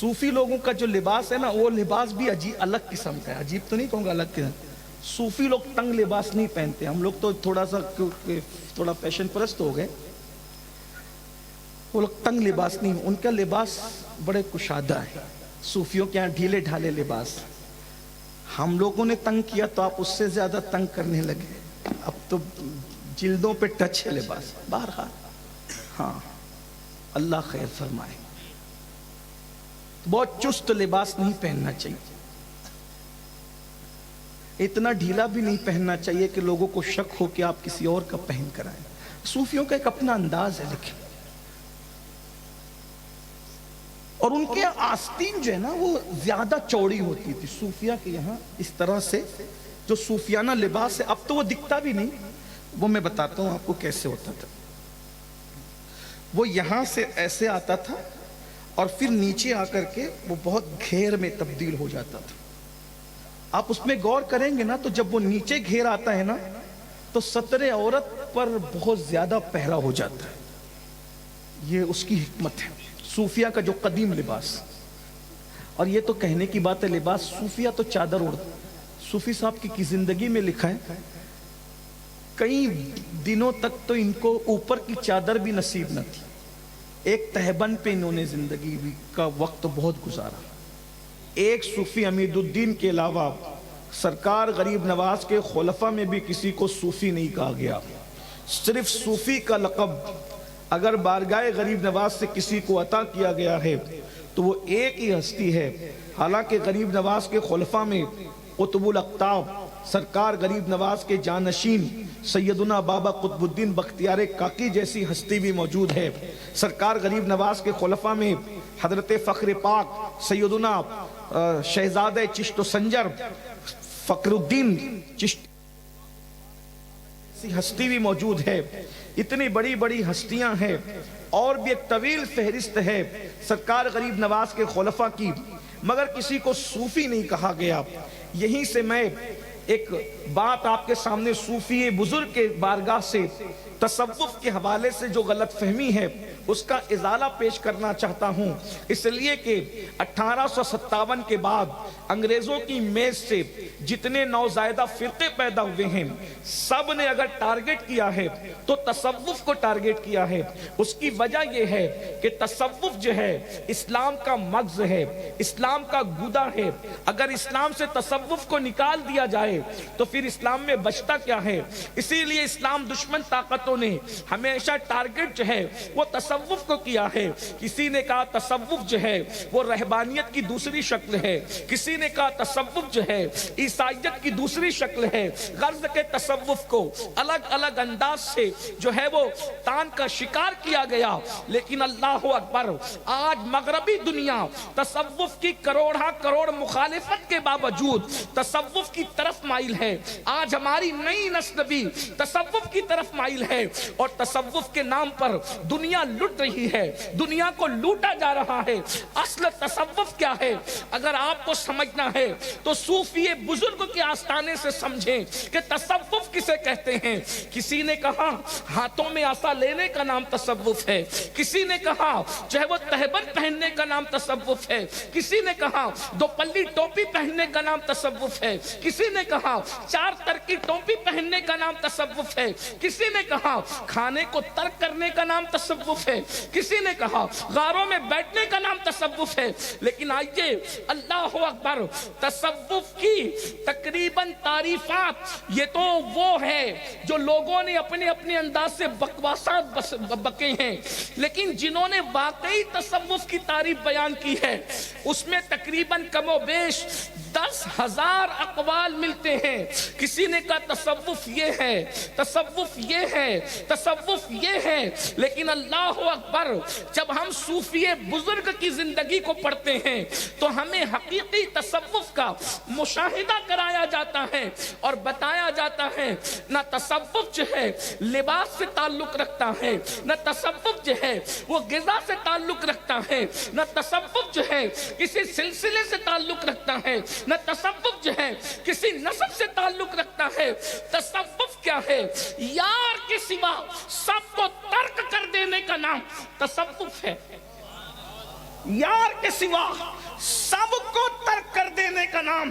صوفی لوگوں کا جو لباس ہے نا وہ لباس بھی عجیب الگ قسم کا ہے. عجیب تو نہیں کہوں گا, الگ قسم. صوفی لوگ تنگ لباس نہیں پہنتے. ہم لوگ تو تھوڑا فیشن پرست ہو گئے. وہ لوگ تنگ لباس نہیں, ان کا لباس بڑے کشادہ ہے. صوفیوں کے یہاں ڈھیلے ڈھالے لباس. ہم لوگوں نے تنگ کیا تو آپ اس سے زیادہ تنگ کرنے لگے. اب تو جلدوں پہ ٹچ ہے لباس. بہرحال ہاں, اللہ خیر فرمائے. بہت چست لباس نہیں پہننا چاہیے. اتنا ڈھیلا بھی نہیں پہننا چاہیے کہ لوگوں کو شک ہو کہ آپ کسی اور کا پہن کر آئیں. صوفیوں کا ایک اپنا انداز ہے. لیکن اور ان کے آستین جو ہے نا وہ زیادہ چوڑی ہوتی تھی. صوفیہ کے یہاں اس طرح سے جو صوفیانہ لباس ہے, اب تو وہ دکھتا بھی نہیں. وہ میں بتاتا ہوں آپ کو کیسے ہوتا تھا. وہ یہاں سے ایسے آتا تھا اور پھر نیچے آ کر کے وہ بہت گھیر میں تبدیل ہو جاتا تھا. آپ اس میں غور کریں گے نا تو جب وہ نیچے گھیر آتا ہے نا تو ستر عورت پر بہت زیادہ پہرا ہو جاتا ہے. یہ اس کی حکمت ہے صوفیہ کا جو قدیم لباس. اور یہ تو کہنے کی بات ہے لباس. صوفیہ تو چادر اوڑھتے. صوفی صاحب کی زندگی میں لکھا ہے کئی دنوں تک تو ان کو اوپر کی چادر بھی نصیب نہ تھی. ایک تہبند پہ انہوں نے زندگی کا وقت بہت گزارا. ایک صوفی حمید الدین کے علاوہ سرکار غریب نواز کے خلفاء میں بھی کسی کو صوفی نہیں کہا گیا. صرف صوفی کا لقب اگر بارگاہ غریب نواز سے کسی کو عطا کیا گیا ہے تو وہ ایک ہی ہستی ہے. حالانکہ غریب نواز کے خلفاء میں قطب الاقطاب سرکار غریب نواز کے جانشین سیدنا بابا قطب الدین بختیار کاکی جیسی ہستی بھی موجود ہے. سرکار غریب نواز کے خلفاء میں حضرت فخر پاک سیدنا شہزادہ چشت و سنجر فخر الدین چشت ہستی بھی موجود ہے. اتنی بڑی بڑی ہستیاں ہیں اور بھی ایک طویل فہرست ہے سرکار غریب نواز کے خلفاء کی, مگر کسی کو صوفی نہیں کہا گیا. یہیں سے میں ایک بات آپ کے سامنے صوفی بزرگ کے بارگاہ سے تصوف کے حوالے سے جو غلط فہمی ہے اس کا ازالہ پیش کرنا چاہتا ہوں. اس لیے کہ 1857 کے بعد انگریزوں کی میز سے جتنے نوزائیدہ فرقے پیدا ہوئے ہیں سب نے اگر ٹارگٹ کیا ہے تو تصوف کو ٹارگٹ کیا ہے. اس کی وجہ یہ ہے کہ تصوف جو ہے اسلام کا مغز ہے, اسلام کا گودا ہے. اگر اسلام سے تصوف کو نکال دیا جائے تو پھر اسلام میں بچتا کیا ہے. اسی لیے اسلام دشمن طاقتوں نے ہمیشہ ٹارگٹ جو ہے وہ تصوف کو کیا ہے. کسی نے کہا تصوف جو ہے وہ رہبانیت کی دوسری شکل ہے, کسی نے کہا تصوف جو ہے عیسائیت کی دوسری شکل ہے. غرض کے تصوف کو الگ الگ انداز سے جو ہے وہ تان کا شکار کیا گیا. لیکن اللہ اکبر, آج مغربی دنیا تصوف کی کروڑہ کروڑ مخالفت کے باوجود تصوف کی طرف مائل ہے. آج ہماری نئی نسل بھی تصوف کی طرف مائل ہے اور تصوف کے نام پر دنیا لٹ رہی ہے, دنیا کو لوٹا جا رہا ہے. اصل تصوف کیا ہے اگر آپ کو سمجھنا ہے تو صوفی بزرگ کے آستانے سے سمجھیں کہ تصوف کسے کہتے ہیں. کسی نے کہا ہاتھوں میں عصا لینے کا نام تصوف ہے, کسی نے کہا چاہے وہ تہبند پہننے کا نام تصوف ہے, کسی نے کہا دو پلی ٹوپی پہننے کا نام تصوف ہے, کسی نے کہا چار تر کی ٹوپی پہننے کا نام تصوف ہے, کسی نے کہا کھانے کو ترک کرنے کا نام تصوف ہے, کسی نے کہا غاروں میں بیٹھنے کا نام تصوف ہے. لیکن آئیے اللہ اکبر, تصوف کی تقریباً تعریفات یہ تو وہ ہے جو لوگوں نے اپنے اپنے انداز سے بکواسات بکے ہیں, لیکن جنہوں نے واقعی تصوف کی تعریف بیان کی ہے اس میں تقریباً کم و بیش 10,000 اقوال ملتے ہیں. کسی نے کہا تصوف یہ ہے, تصوف یہ ہے, تصوف یہ ہے. لیکن اللہ اکبر, جب ہم صوفی بزرگ کی زندگی کو پڑھتے ہیں تو ہمیں حقیقی تصوف کا مشاہدہ کرایا جاتا ہے اور بتایا جاتا ہے نہ تصوف جو ہے لباس سے تعلق رکھتا ہے, نہ تصوف جو ہے وہ غذا سے تعلق رکھتا ہے, نہ تصوف جو ہے کسی سلسلے سے تعلق رکھتا ہے, نہ تصوف جو ہے کسی نسب سے تعلق رکھتا ہے. تصوف کیا ہے؟ یار کے سوا سب کو ترک کر دینے کا نام تصوف ہے. یار کے سوا سب کو ترک کر دینے کا نام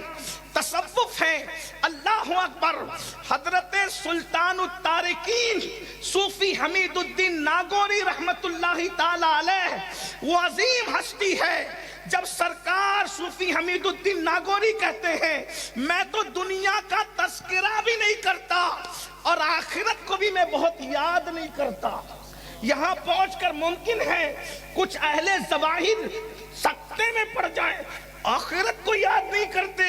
تصوف ہے۔ اللہ اکبر۔ حضرت سلطان الطارقین صوفی حمید الدین ناگوری رحمت اللہ تعالی علیہ وہ عظیم ہستی ہے۔ جب سرکار صوفی حمید الدین ناگوری کہتے ہیں میں تو دنیا کا تذکرہ بھی نہیں کرتا اور آخرت کو بھی میں بہت یاد نہیں کرتا، یہاں پہنچ کر ممکن ہے کچھ اہل ظواہر سکتے میں پڑ جائیں، آخرت کو یاد نہیں کرتے،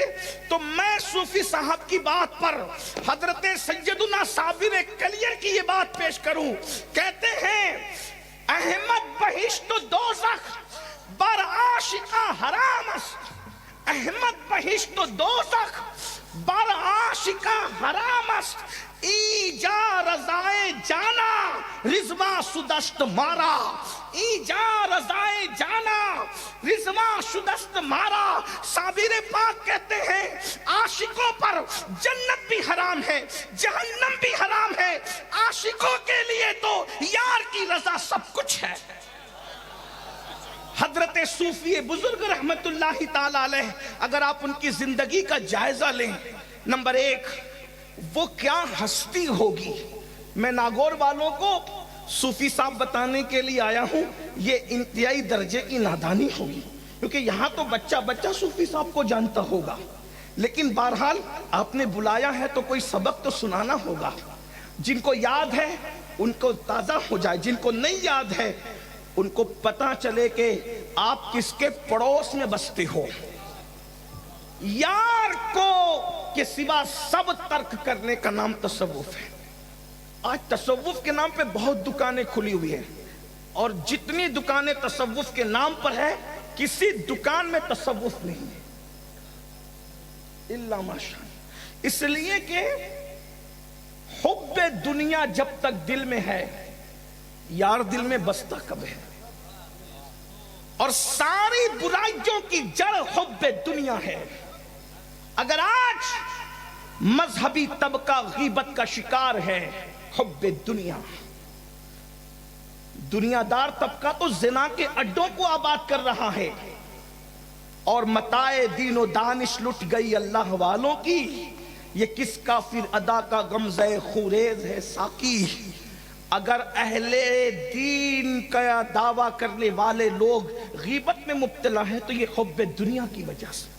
تو میں صوفی صاحب کی بات پر حضرت سیدنا صابر کلیر کی یہ بات پیش کروں۔ کہتے ہیں احمد بہشت و دوزخ بر عاشقاں حرام است، احمد بہشت و دوزخ بر عاشقاں حرام است، ایجا رضائے جانا رضوا شدست مارا، ایجا رضائے جانا رضوا شدست مارا۔ صابر پاک کہتے ہیں عاشقوں پر جنت بھی حرام ہے، جہنم بھی حرام ہے، عاشقوں کے لیے تو یار کی رضا سب کچھ ہے۔ حضرت صوفی بزرگ رحمت اللہ تعالی علیہ اگر آپ ان کی زندگی کا جائزہ لیں، نمبر ایک وہ کیا ہستی ہوگی۔ میں ناگور والوں کو صوفی صاحب بتانے کے لیے آیا ہوں، یہ انتہائی درجے کی نادانی ہوگی، کیونکہ یہاں تو بچہ بچہ صوفی صاحب کو جانتا ہوگا، لیکن بہرحال آپ نے بلایا ہے تو کوئی سبق تو سنانا ہوگا۔ جن کو یاد ہے ان کو تازہ ہو جائے، جن کو نہیں یاد ہے ان کو پتہ چلے کہ آپ کس کے پڑوس میں بستے ہو۔ یار کو کے سوا سب ترک کرنے کا نام تصوف ہے۔ آج تصوف کے نام پہ بہت دکانیں کھلی ہوئی ہیں، اور جتنی دکانیں تصوف کے نام پر ہے کسی دکان میں تصوف نہیں ہے الا ماشاء اللہ۔ اس لیے کہ حب دنیا جب تک دل میں ہے، یار دل میں بستا کب ہے؟ اور ساری برائیوں کی جڑ حب دنیا ہے۔ اگر آج مذہبی طبقہ غیبت کا شکار ہے، حب دنیا، دنیا دار طبقہ تو زنا کے اڈوں کو آباد کر رہا ہے، اور متاع دین و دانش لٹ گئی اللہ والوں کی، یہ کس کافر ادا کا غمزہ خوریز ہے ساقی۔ اگر اہل دین کا دعویٰ کرنے والے لوگ غیبت میں مبتلا ہے تو یہ حب دنیا کی وجہ سے،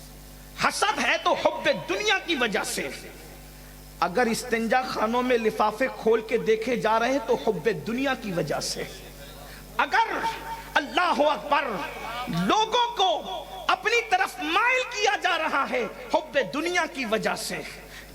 حسد ہے تو حب دنیا کی وجہ سے۔ اگر استنجا خانوں میں لفافے کھول کے دیکھے جا رہے ہیں تو حب دنیا کی وجہ سے۔ اگر اللہ اکبر لوگوں کو اپنی طرف مائل کیا جا رہا ہے، حب دنیا کی وجہ سے۔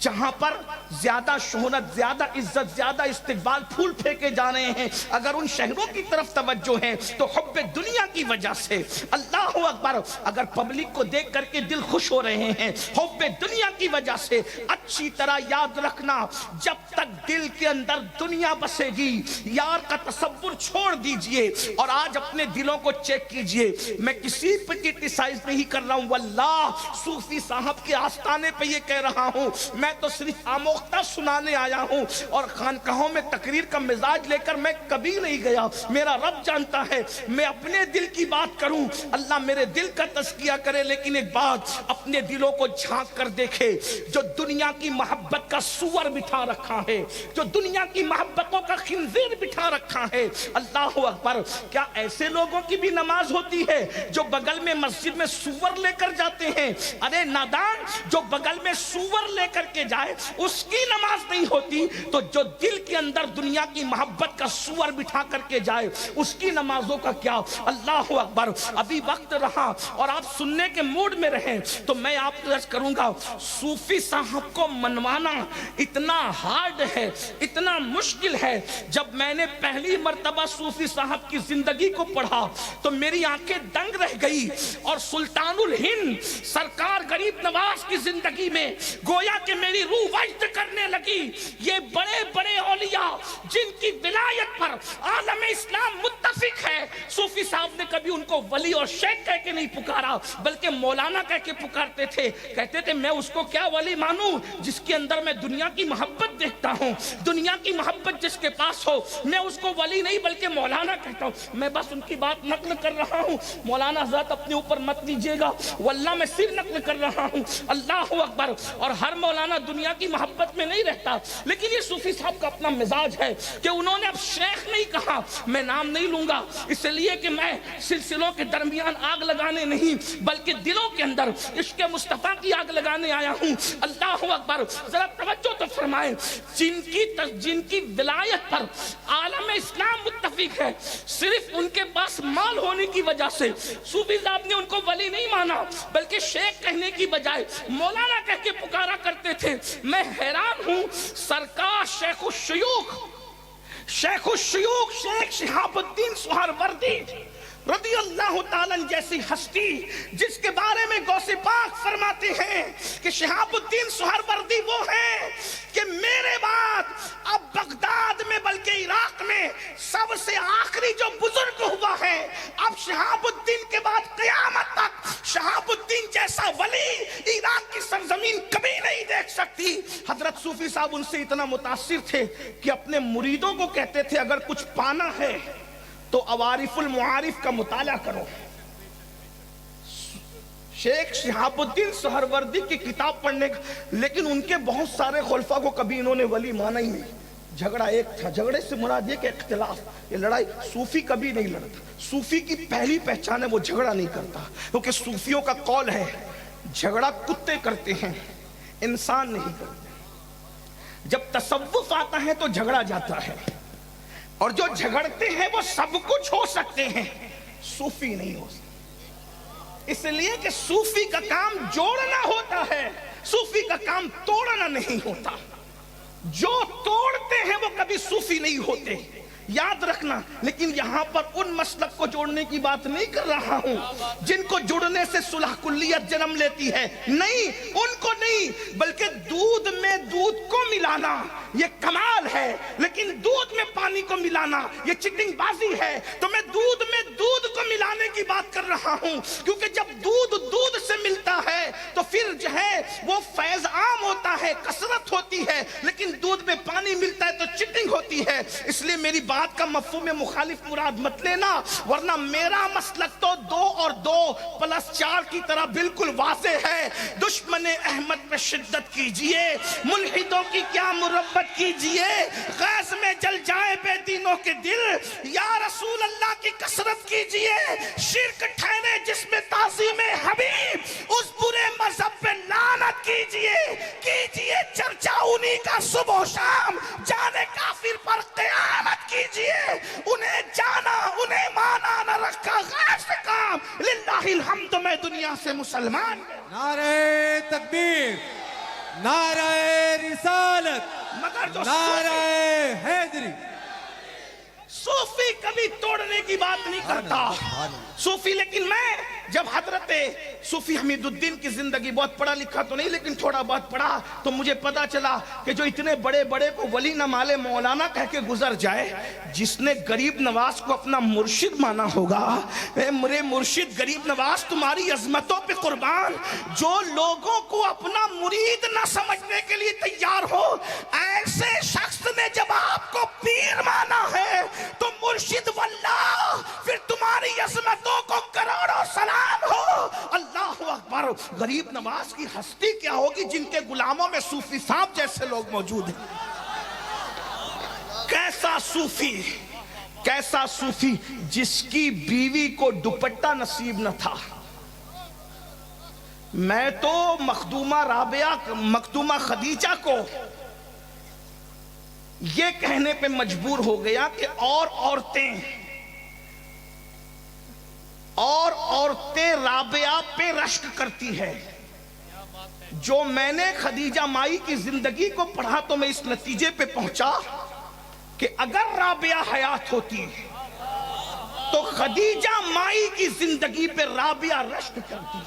جہاں پر زیادہ شہرت، زیادہ عزت، زیادہ استقبال، پھول پھینکے جا رہے ہیں، اگر ان شہروں کی طرف توجہ ہے تو حب دنیا کی وجہ سے۔ اللہ اکبر اگر پبلک کو دیکھ کر کے دل خوش ہو رہے ہیں، حب دنیا کی وجہ سے۔ اچھی طرح یاد رکھنا، جب تک دل کے اندر دنیا بسے گی، یار کا تصور چھوڑ دیجئے، اور آج اپنے دلوں کو چیک کیجئے۔ میں کسی پہ کرٹیسائز نہیں کر رہا ہوں، واللہ صوفی صاحب کے آستانے پہ یہ کہہ رہا ہوں، میں تو صرف آموختہ سنانے آیا ہوں، اور خانقاہوں میں تقریر کا مزاج لے کر میں کبھی نہیں گیا۔ میرا رب جانتا ہے میں اپنے دل کی بات کروں، اللہ میرے دل کا تزکیہ کرے، لیکن ایک بات، اپنے دلوں کو جھانک کر دیکھے، جو دنیا کی محبت کا سور بٹھا رکھا ہے، جو دنیا کی محبتوں کا خنزیر بٹھا رکھا ہے، اللہ اکبر، کیا ایسے لوگوں کی بھی نماز ہوتی ہے جو بغل میں مسجد میں سور لے کر جاتے ہیں؟ ارے نادان، جو بغل میں سور لے کر کے جائے اس کی نماز نہیں ہوتی، تو جو دل کے اندر دنیا کی محبت کا سور بٹھا کر کے جائے اس کی نمازوں کا کیا؟ اللہ اکبر۔ ابھی وقت رہا اور آپ سننے کے موڈ میں رہیں تو میں آپ کو عرض کروں گا، صوفی صاحب کو منوانا اتنا ہارڈ ہے، اتنا مشکل ہے۔ جب میں نے پہلی مرتبہ صوفی صاحب کی زندگی کو پڑھا تو میری آنکھیں دنگ رہ گئی، اور سلطان الہند سرکار غریب نواز کی زندگی میں گویا کہ میں میری روح وجد کرنے لگی. یہ بڑے بڑے اولیاء جن کی ولایت پر عالم اسلام متفق ہے، صوفی صاحب نے کبھی ان کو ولی اور شیخ کہہ کے نہیں پکارا بلکہ مولانا کہہ کے پکارتے تھے. کہتے تھے میں اس کو کیا ولی مانوں جس کے اندر میں دنیا کی محبت دیکھتا ہوں، دنیا کی محبت جس کے پاس ہو، میں اس کو ولی نہیں بلکہ مولانا کہتا ہوں. میں بس ان کی بات نقل کر رہا ہوں، مولانا حضرت اپنے اوپر مت لیجیے گا، واللہ میں صرف نقل کر رہا ہوں. اللہ اکبر. اور ہر مولانا دنیا کی محبت میں نہیں رہتا، لیکن یہ صوفی صاحب کا اپنا مزاج ہے کہ انہوں نے اب شیخ نہیں کہا. میں نام نہیں لوں گا اس لیے کہ میں سلسلوں کے درمیان آگ لگانے نہیں بلکہ دلوں کے اندر عشق مصطفیٰ کی آگ لگانے آیا ہوں. اللہ اکبر. ذرا توجہ تو فرمائیں. جن کی ولایت پر عالم اسلام متفق ہے، صرف ان کے پاس مال ہونے کی وجہ سے صوفی صاحب نے ان کو ولی نہیں مانا بلکہ شیخ کہنے کی بجائے مولانا کہہ کے پکارا کرتے تھے. میں حیران ہوں سرکار شیخ الشیوخ شیخ شہاب الدین سہروردی رضی اللہ تعالیٰ جیسی ہستی جس کے بارے میں غوث پاک فرماتے ہیں کہ شہاب الدین سہروردی وہ ہیں کہ میرے بعد اب بغداد میں بلکہ عراق میں سب سے آخری جو بزرگ ہوا ہے، اب شہاب الدین کے بعد قیامت تک شہاب الدین جیسا ولی عراق کی سرزمین کبھی نہیں دیکھ سکتی. حضرت صوفی صاحب ان سے اتنا متاثر تھے کہ اپنے مریدوں کو کہتے تھے اگر کچھ پانا ہے تو عوارف المعارف کا مطالعہ کرو. شیخ شہاب الدین سہروردی کی کتاب پڑھنے کا، لیکن ان کے بہت سارے خلفاء کو کبھی انہوں نے ولی مانا ہی نہیں. جھگڑا ایک تھا، جھگڑے سے مراد یہ کہ اختلاف، یہ لڑائی. صوفی کبھی نہیں لڑتا. صوفی کی پہلی پہچان ہے وہ جھگڑا نہیں کرتا، کیونکہ صوفیوں کا قول ہے جھگڑا کتے کرتے ہیں انسان نہیں کرتے. جب تصوف آتا ہے تو جھگڑا جاتا ہے، اور جو جھگڑتے ہیں وہ سب کچھ ہو سکتے ہیں، صوفی نہیں ہو سکتے. اس لیے کہ صوفی کا کام جوڑنا ہوتا ہے، صوفی کا کام توڑنا نہیں ہوتا. جو توڑتے ہیں وہ کبھی صوفی نہیں ہوتے، یاد رکھنا. لیکن یہاں پر ان مسلک کو جوڑنے کی بات نہیں کر رہا ہوں جن کو جڑنے سے صلح کلیت جنم لیتی ہے، نہیں، ان کو نہیں، بلکہ دودھ میں دودھ کو ملانا یہ کمال ہے، لیکن دودھ میں پانی کو ملانا یہ چٹنگ بازی ہے. تو میں دودھ میں دودھ کو ملانے کی بات کر رہا ہوں، کیونکہ جب دودھ سے ملتا ہے تو پھر جو ہے وہ فیض عام ہوتا ہے، کثرت ہوتی ہے، لیکن دودھ میں پانی ملتا ہے تو چٹنگ ہوتی ہے. اس لیے میری بات کا مفہوم مخالف مراد مت لینا، ورنہ میرا مسلک تو 2 اور 2 + 4 کی طرح بالکل واضح ہے. دشمن احمد پہ شدت کیجئے، ملحدوں کی کیا مربت کیجئے، غیظ میں جل جائے بے دینوں کے دل، یا رسول اللہ کی کثرت کیجئے. شرک ٹھہرے جس میں تعظیم حبیب، اس برے مذہب پہ لعنت کیجئے چرچا انہی کا صبح و شام. جانے کافر پر قیامت کیجئے، انہیں جانا انہیں مانا نہ رکھا غیر سے کام. للہ الحمد میں دنیا سے مسلمان. نعرہ تکبیر، نعرہ رسالت، مگر جو نعرہ حیدری. صوفی کبھی توڑنے کی بات نہیں کرتا صوفی. لیکن میں جب حضرت صوفی حمید الدین کی زندگی بہت پڑھا لکھا تو نہیں لیکن تھوڑا بہت پڑھا تو مجھے پتا چلا کہ جو اتنے بڑے بڑے کو ولی نہ مالے مولانا کہہ کے گزر جائے، جس نے غریب نواز کو اپنا مرشد مانا ہوگا، میرے مرشد غریب نواز تمہاری عظمتوں پہ قربان، جو لوگوں کو اپنا مرید نہ سمجھنے کے لیے تیار ہو، ایسے شخص نے جب آپ کو پیر مانا ہے تو مرشد واللہ پھر تمہاری عظمتوں کو کروڑوں سلام ہو. اللہ اکبر. غریب نواز کی ہستی کیا ہوگی جن کے غلاموں میں صوفی صاحب جیسے لوگ موجود ہیں. کیسا صوفی جس کی بیوی کو دوپٹہ نصیب نہ تھا. میں تو مخدومہ خدیجہ کو یہ کہنے پہ مجبور ہو گیا کہ اور عورتیں رابعہ پہ رشک کرتی ہے. جو میں نے خدیجہ مائی کی زندگی کو پڑھا تو میں اس نتیجے پہ پہنچا کہ اگر رابعہ حیات ہوتی تو خدیجہ مائی کی زندگی پہ رابعہ رشک کرتی.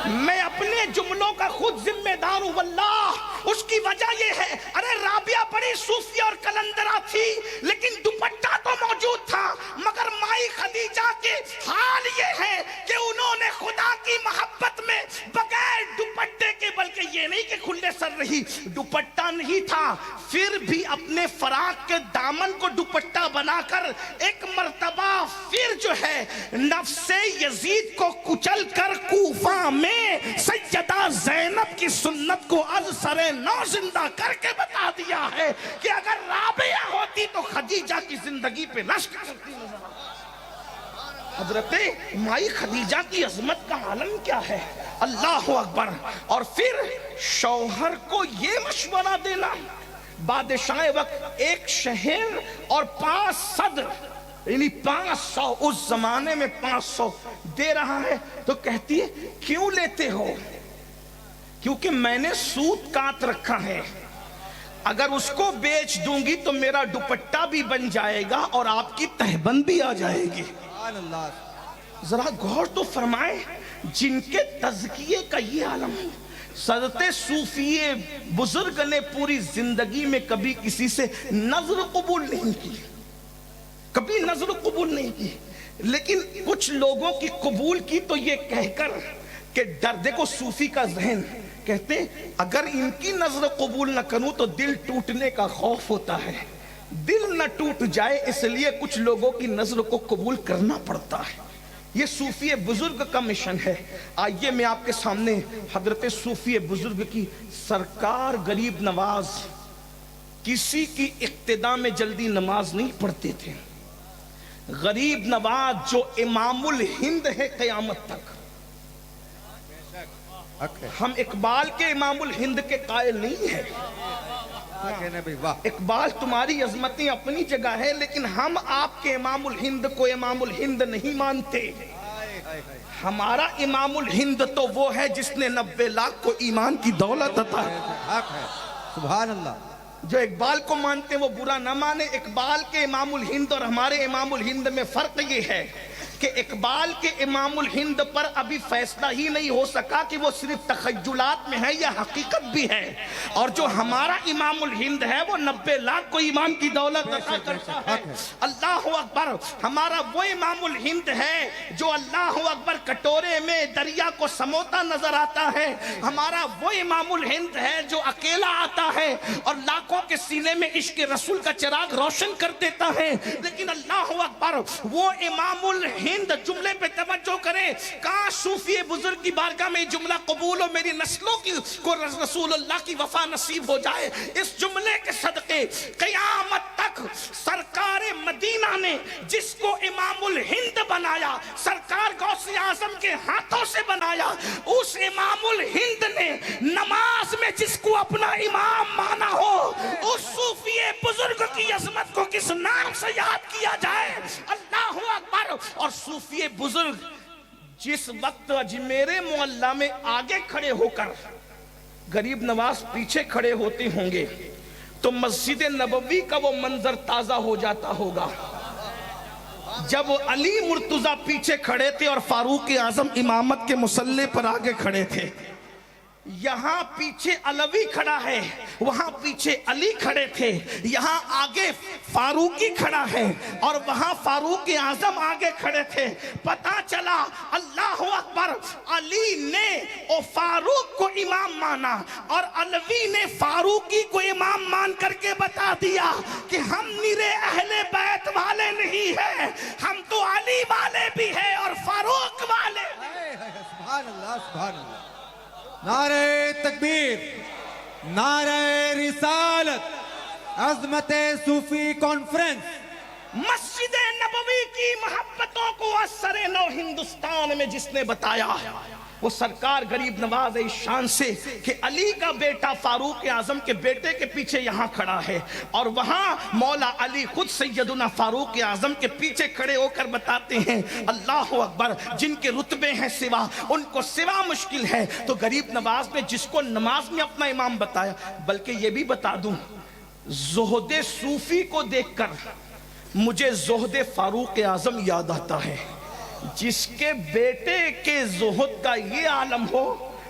میں اپنے جملوں کا خود ذمہ دار ہوں واللہ. اس کی وجہ یہ ہے، ارے رابعہ بڑی صوفی اور کلندرہ تھی لیکن دوپٹہ تو موجود تھا، مگر مائی خدیجہ کے حال یہ ہے کہ انہوں نے خدا کی محبت میں بغیر دوپٹے کے، بلکہ یہ نہیں کہ کھلے سر رہی، دوپٹہ نہیں تھا پھر بھی اپنے فراق کے دامن کو دوپٹہ بنا کر ایک مرتبہ پھر جو ہے نفس یزید کو کچل کر کوفہ میں سیدہ زینب کی سنت کو از سر نو زندہ کر کے بتا دیا ہے کہ اگر رابعہ ہوتی تو خدیجہ کی زندگی پہ رشک کرتی نظر آتی۔ حضرت مائی خدیجہ کی عظمت کا عالم کیا ہے، اللہ اکبر۔ اور پھر شوہر کو یہ مشورہ دینا، بادشاہ وقت ایک شہر اور 5 صدر یعنی 500، اس زمانے میں 500 دے رہا ہے تو کہتی ہے کیوں لیتے ہو؟ کیونکہ میں نے سوت کاٹ رکھا ہے، اگر اس کو بیچ دوں گی تو میرا دوپٹہ بھی بن جائے گا اور آپ کی تہبند بھی آ جائے گی۔ ذرا غور تو فرمائے، جن کے تزکیے کا یہ عالم ہے۔ حضرت صوفی بزرگ نے پوری زندگی میں کبھی کسی سے نظر قبول نہیں کی، کبھی نظر قبول نہیں کی، لیکن کچھ لوگوں کی قبول کی تو یہ کہہ کر کہ ڈر کو صوفی کا ذہن کہتے اگر ان کی نظر قبول نہ کروں تو دل ٹوٹنے کا خوف ہوتا ہے، دل نہ ٹوٹ جائے اس لیے کچھ لوگوں کی نظر کو قبول کرنا پڑتا ہے۔ یہ صوفی بزرگ کا مشن ہے۔ آئیے میں آپ کے سامنے حضرت صوفی بزرگ کی سرکار غریب نواز کسی کی اقتداء میں جلدی نماز نہیں پڑھتے تھے۔ غریب نواز جو امام الہند ہے قیامت تک، ہم اقبال کے امام الہند کے قائل نہیں ہیں، اقبال تمہاری عظمتیں اپنی جگہ ہے لیکن ہم آپ کے امام الہند کو امام الہند نہیں مانتے۔ ہمارا امام الہند تو وہ ہے جس نے 90 لاکھ کو ایمان کی دولت عطا ہے۔ سبحان اللہ۔ جو اقبال کو مانتے ہیں وہ برا نہ مانے۔ اقبال کے امام الہند اور ہمارے امام الہند میں فرق یہ ہے کہ اقبال کے امام الہند پر ابھی فیصلہ ہی نہیں ہو سکا کہ وہ صرف تخیلات میں ہے یا حقیقت بھی ہے، اور جو ہمارا امام الہند ہے وہ 90 لاکھ کو ایمان کی دولت عطا کرتا ہے۔ اللہ اکبر۔ ہمارا وہ امام الہند ہے جو اللہ اکبر کٹورے میں دریا کو سموتا نظر آتا ہے۔ ہمارا وہ امام الہند ہے جو اکیلا آتا ہے اور لاکھوں کے سینے میں عشق رسول کا چراغ روشن کر دیتا ہے۔ لیکن اللہ اکبر وہ امام الہند جملے پہ توجہ کریں، کاش صوفی بزرگ کی بارگاہ میں جملہ قبول ہو، میری نسلوں کو رسول اللہ کی وفا نصیب ہو جائے۔ اس جملے کے صدقے قیامت تک سرکار مدینہ نے جس کو امام الہند بنایا، سرکار غوث اعظم کے ہاتھوں سے بنایا، اس امام الہند نے نماز میں جس کو اپنا امام مانا ہو، اس صوفی بزرگ کی عظمت کو کس نام سے یاد کیا جائے؟ اللہ اکبر۔ اور صوفی بزرگ جس وقت اجمیر معلیٰ میں آگے کھڑے ہو کر غریب نواز پیچھے کھڑے ہوتے ہوں گے تو مسجد نبوی کا وہ منظر تازہ ہو جاتا ہوگا جب علی مرتضیٰ پیچھے کھڑے تھے اور فاروق اعظم امامت کے مصلی پر آگے کھڑے تھے۔ یہاں پیچھے علوی کھڑا ہے، وہاں پیچھے علی کھڑے تھے، یہاں آگے فاروقی کھڑا ہے اور وہاں فاروق اعظم آگے کھڑے تھے۔ پتہ چلا اللہ اکبر، علی نے فاروق کو امام مانا اور علوی نے فاروقی کو امام مان کر کے بتا دیا کہ ہم نرے اہل بیت والے نہیں ہیں، ہم تو علی والے بھی ہیں اور فاروق والے۔ سبحان اللہ، سبحان اللہ۔ نعرہ تکبیر، نعرہ رسالت، عظمت صوفی کانفرنس۔ مسجد نبوی کی محبتوں کو اثر نو ہندوستان میں جس نے بتایا وہ سرکار غریب نواز اس شان سے کہ علی کا بیٹا فاروق اعظم کے بیٹے کے پیچھے یہاں کھڑا ہے اور وہاں مولا علی خود سیدنا فاروق اعظم کے پیچھے کھڑے ہو کر بتاتے ہیں اللہ اکبر، جن کے رتبے ہیں سوا ان کو سوا مشکل ہے۔ تو غریب نواز نے جس کو نماز میں اپنا امام بتایا، بلکہ یہ بھی بتا دوں زہد صوفی کو دیکھ کر مجھے زہد فاروق اعظم یاد آتا ہے۔ جس کے بیٹے کے زہد کا یہ عالم ہو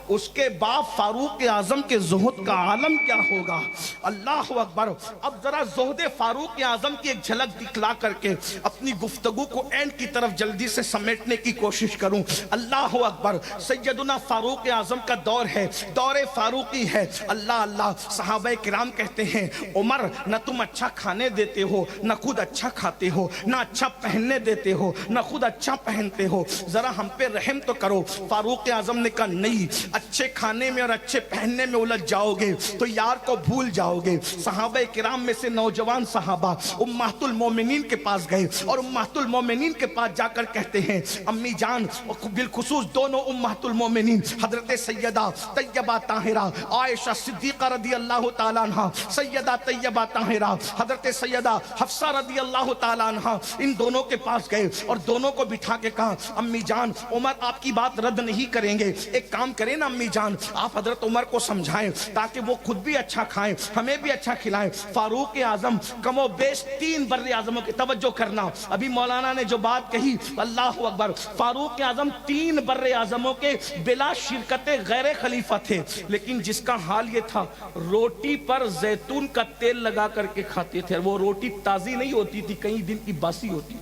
اس کے بعد فاروق اعظم کے زہد کا عالم کیا ہوگا. اللہ اکبر. اب ذرا زہد فاروق اعظم کی ایک جھلک دکھلا کر کے اپنی گفتگو کو اینڈ کی طرف جلدی سے سمیٹنے کی کوشش کروں. اللہ اکبر. سیدنا فاروق اعظم کا دور ہے, دور فاروقی ہے. اللہ اللہ. صحابہ کرام کہتے ہیں عمر نہ تم اچھا کھانے دیتے ہو, نہ خود اچھا کھاتے ہو, نہ اچھا پہننے دیتے ہو, نہ خود اچھا پہنتے ہو, ذرا ہم پہ رحم تو کرو. فاروق اعظم نے کہا نہیں, اچھے کھانے میں اور اچھے پہننے میں الجھ جاؤ گے تو یار کو بھول جاؤ گے. صحابہ کرام میں سے نوجوان صحابہ امہات المومنین کے پاس گئے اور امہات المومنین کے پاس جا کر کہتے ہیں امی جان, بالخصوص دونوں امہات المومنین حضرت سیدہ طیبہ طاہرہ عائشہ صدیقہ رضی اللہ تعالیٰ عنہ, سیدہ طیبہ طاہرہ حضرت سیدہ حفصہ رضی اللہ تعالیٰ عنہ, ان دونوں کے پاس گئے اور دونوں کو بٹھا کے کہا امی جان عمر آپ کی بات رد نہیں کریں گے, ایک کام کریں نا امی جان, آپ حضرت عمر کو سمجھائیں تاکہ وہ خود بھی اچھا کھائیں, ہمیں بھی اچھا کھلائیں. فاروق اعظم کم و بیش 3 بر اعظموں کی توجہ کرنا, ابھی مولانا نے جو بات کہی اللہ اکبر, فاروق اعظم 3 بر اعظموں کے بلا شرکت غیر خلیفہ تھے, لیکن جس کا حال یہ تھا روٹی پر زیتون کا تیل لگا کر کے کھاتے تھے. وہ روٹی تازی نہیں ہوتی تھی, کئی دن کی باسی ہوتی.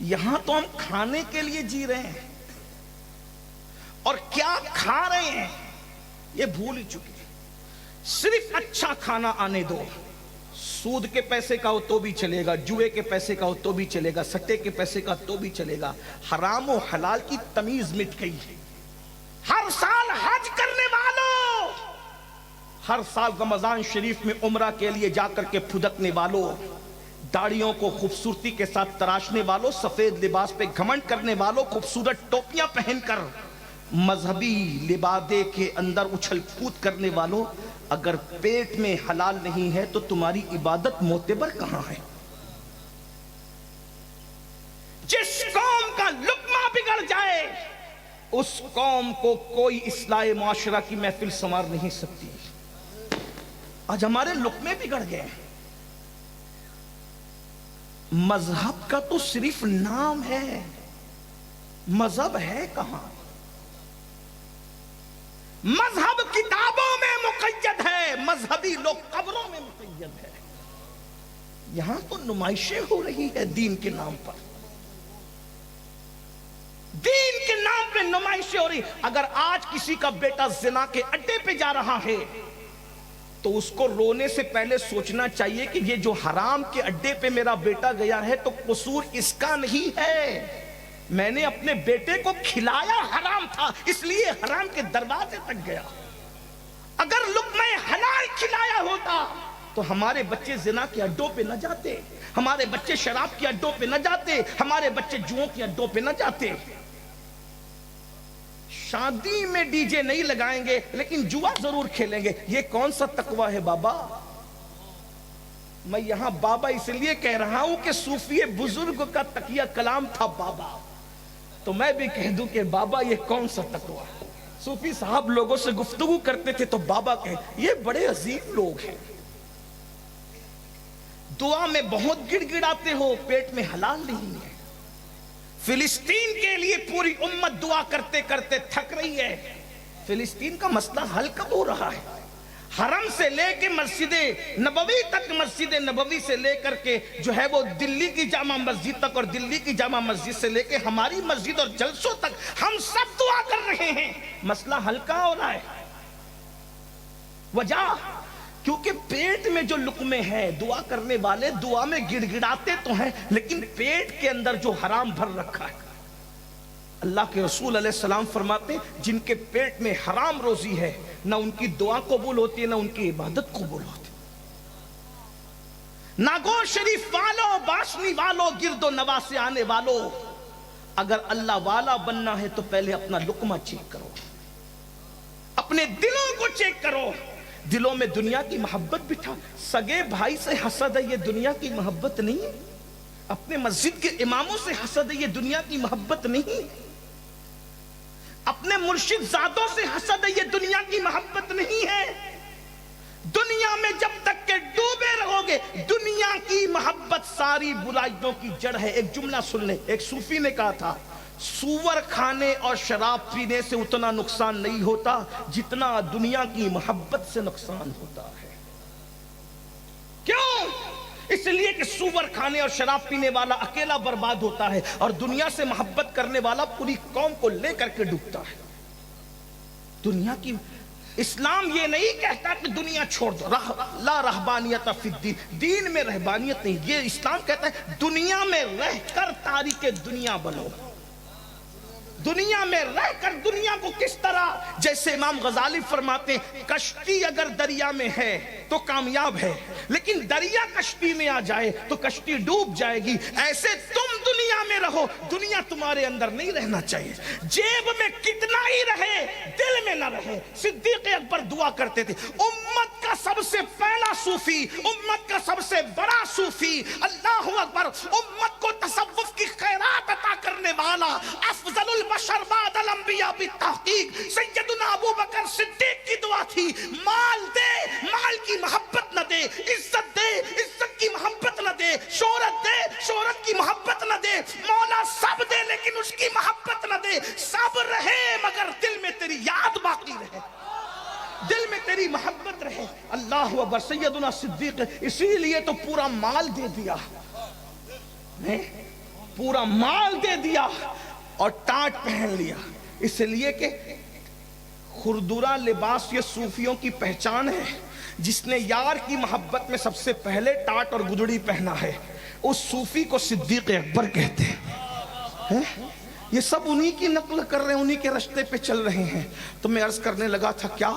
یہاں تو ہم کھانے کے لیے جی رہے ہیں اور کیا کھا رہے ہیں یہ بھول ہی چکے. صرف اچھا کھانا آنے دو, سود کے پیسے کا ہو تو بھی چلے گا, جوئے کے پیسے کا ہو تو بھی چلے گا, سٹے کے پیسے کا تو بھی چلے گا. حرام و حلال کی تمیز مٹ گئی. ہر سال حج کرنے والوں, ہر سال رمضان شریف میں عمرہ کے لیے جا کر کے پھدکنے والوں, داڑیوں کو خوبصورتی کے ساتھ تراشنے والوں, سفید لباس پہ گھمنڈ کرنے والوں, خوبصورت ٹوپیاں پہن کر مذہبی لبادے کے اندر اچھل کود کرنے والوں, اگر پیٹ میں حلال نہیں ہے تو تمہاری عبادت معتبر کہاں ہے؟ جس قوم کا لقمہ بگڑ جائے اس قوم کو کوئی اصلاح معاشرہ کی محفل سنوار نہیں سکتی. آج ہمارے لقمے بگڑ گئے. مذہب کا تو صرف نام ہے, مذہب ہے کہاں؟ مذہب کتابوں میں مقید ہے, مذہبی لوگ قبروں میں مقید ہے. یہاں تو نمائشیں ہو رہی ہے دین کے نام پر, دین کے نام پہ نمائشیں ہو رہی. اگر آج کسی کا بیٹا زنا کے اڈے پہ جا رہا ہے تو اس کو رونے سے پہلے سوچنا چاہیے کہ یہ جو حرام کے اڈے پہ میرا بیٹا گیا ہے تو قصور اس کا نہیں ہے, میں نے اپنے بیٹے کو کھلایا حرام تھا اس لیے حرام کے دروازے تک گیا. اگر لقمہ حلال کھلایا ہوتا تو ہمارے بچے زنا کے اڈوں پہ نہ جاتے, ہمارے بچے شراب کے اڈوں پہ نہ جاتے, ہمارے بچے جوؤں کے اڈوں پہ نہ جاتے. شادی میں ڈی جے نہیں لگائیں گے لیکن جوا ضرور کھیلیں گے. یہ کون سا تقوی ہے بابا؟ میں یہاں بابا اس لیے کہہ رہا ہوں کہ صوفی بزرگ کا تقیہ کلام تھا بابا, تو میں بھی کہہ دوں کہ بابا یہ کون سا تقوی ہے. صوفی صاحب لوگوں سے گفتگو کرتے تھے تو بابا کہے یہ بڑے عظیم لوگ ہیں, دعا میں بہت گڑ گڑاتے ہو, پیٹ میں حلال نہیں ہے. فلسطین کے لیے پوری امت دعا کرتے کرتے تھک رہی ہے. فلسطین کا مسئلہ حل کب ہو رہا ہے؟ حرم سے لے کے مسجد نبوی تک, مسجد نبوی سے لے کر کے جو ہے وہ دلی کی جامع مسجد تک, اور دلی کی جامع مسجد سے لے کے ہماری مسجد اور جلسوں تک ہم سب دعا کر رہے ہیں. مسئلہ حل کہاں ہو رہا ہے؟ وجہ کیونکہ پیٹ میں جو لقمے ہیں, دعا کرنے والے دعا میں گڑ گڑاتے تو ہیں لیکن پیٹ کے اندر جو حرام بھر رکھا ہے. اللہ کے رسول علیہ السلام فرماتے جن کے پیٹ میں حرام روزی ہے نہ ان کی دعا قبول ہوتی ہے نہ ان کی عبادت قبول ہوتی. ناگور شریف والوں, باشنی والوں, گرد و نواح سے آنے والوں, اگر اللہ والا بننا ہے تو پہلے اپنا لقمہ چیک کرو, اپنے دلوں کو چیک کرو. دلوں میں دنیا کی محبت بٹھا. سگے بھائی سے حسد ہے, یہ دنیا کی محبت نہیں. اپنے مسجد کے اماموں سے حسد ہے, یہ دنیا کی محبت نہیں. اپنے مرشد زادوں سے حسد ہے, یہ دنیا کی محبت نہیں ہے. دنیا میں جب تک کہ ڈوبے رہو گے, دنیا کی محبت ساری برائیوں کی جڑ ہے. ایک جملہ سن لیں, ایک صوفی نے کہا تھا سور کھانے اور شراب پینے سے اتنا نقصان نہیں ہوتا جتنا دنیا کی محبت سے نقصان ہوتا ہے. کیوں؟ اس لیے کہ سور کھانے اور شراب پینے والا اکیلا برباد ہوتا ہے اور دنیا سے محبت کرنے والا پوری قوم کو لے کر کے ڈوبتا ہے. دنیا کی اسلام یہ نہیں کہتا کہ دنیا چھوڑ دو، لا رہبانیت فی الدین، دین میں رہبانیت نہیں. یہ اسلام کہتا ہے دنیا میں رہ کر تارک دنیا بنو. دنیا میں رہ کر دنیا کو کس طرح، جیسے امام غزالی فرماتے ہیں کشتی اگر دریا میں ہے تو کامیاب ہے، لیکن دریا کشتی میں آ جائے تو کشتی ڈوب جائے گی. ایسے تم دنیا میں رہو، دنیا تمہارے اندر نہیں رہنا چاہیے. جیب میں کتنا ہی رہے، دل میں نہ رہے. صدیق اکبر دعا کرتے تھے امت کا سب سے پہلا صوفی، امت کا سب سے بڑا صوفی، اللہ اکبر، امت کو تصوف کی خیرات عطا کرنے والا، افضل البشر بعد الانبیاء بالتحقیق سیدنا ابو بکر صدیق کی دعا تھی مال دے، مال کی محبت نہ دے، عزت دے، عزت کی محبت نہ دے، شہرت دے، شہرت کی محبت نہ دے. مولا سب دے لیکن اس کی محبت نہ دے. سب رہے مگر دل میں تیری یاد باقی رہے، دل میں تیری محبت رہے. اللہ اکبر. سیدنا صدیق اسی لیے تو پورا مال دے دیا، پورا مال دے دیا اور ٹاٹ پہن لیا، اس لیے کہ خردرہ لباس یہ صوفیوں کی پہچان ہے. جس نے یار کی محبت میں سب سے پہلے ٹاٹ اور گدڑی پہنا ہے اس صوفی کو صدیق اکبر کہتے ہیں. یہ سب انہی کی نقل کر رہے ہیں، انہی کے رشتے پہ چل رہے ہیں. تو میں عرض کرنے لگا تھا کیا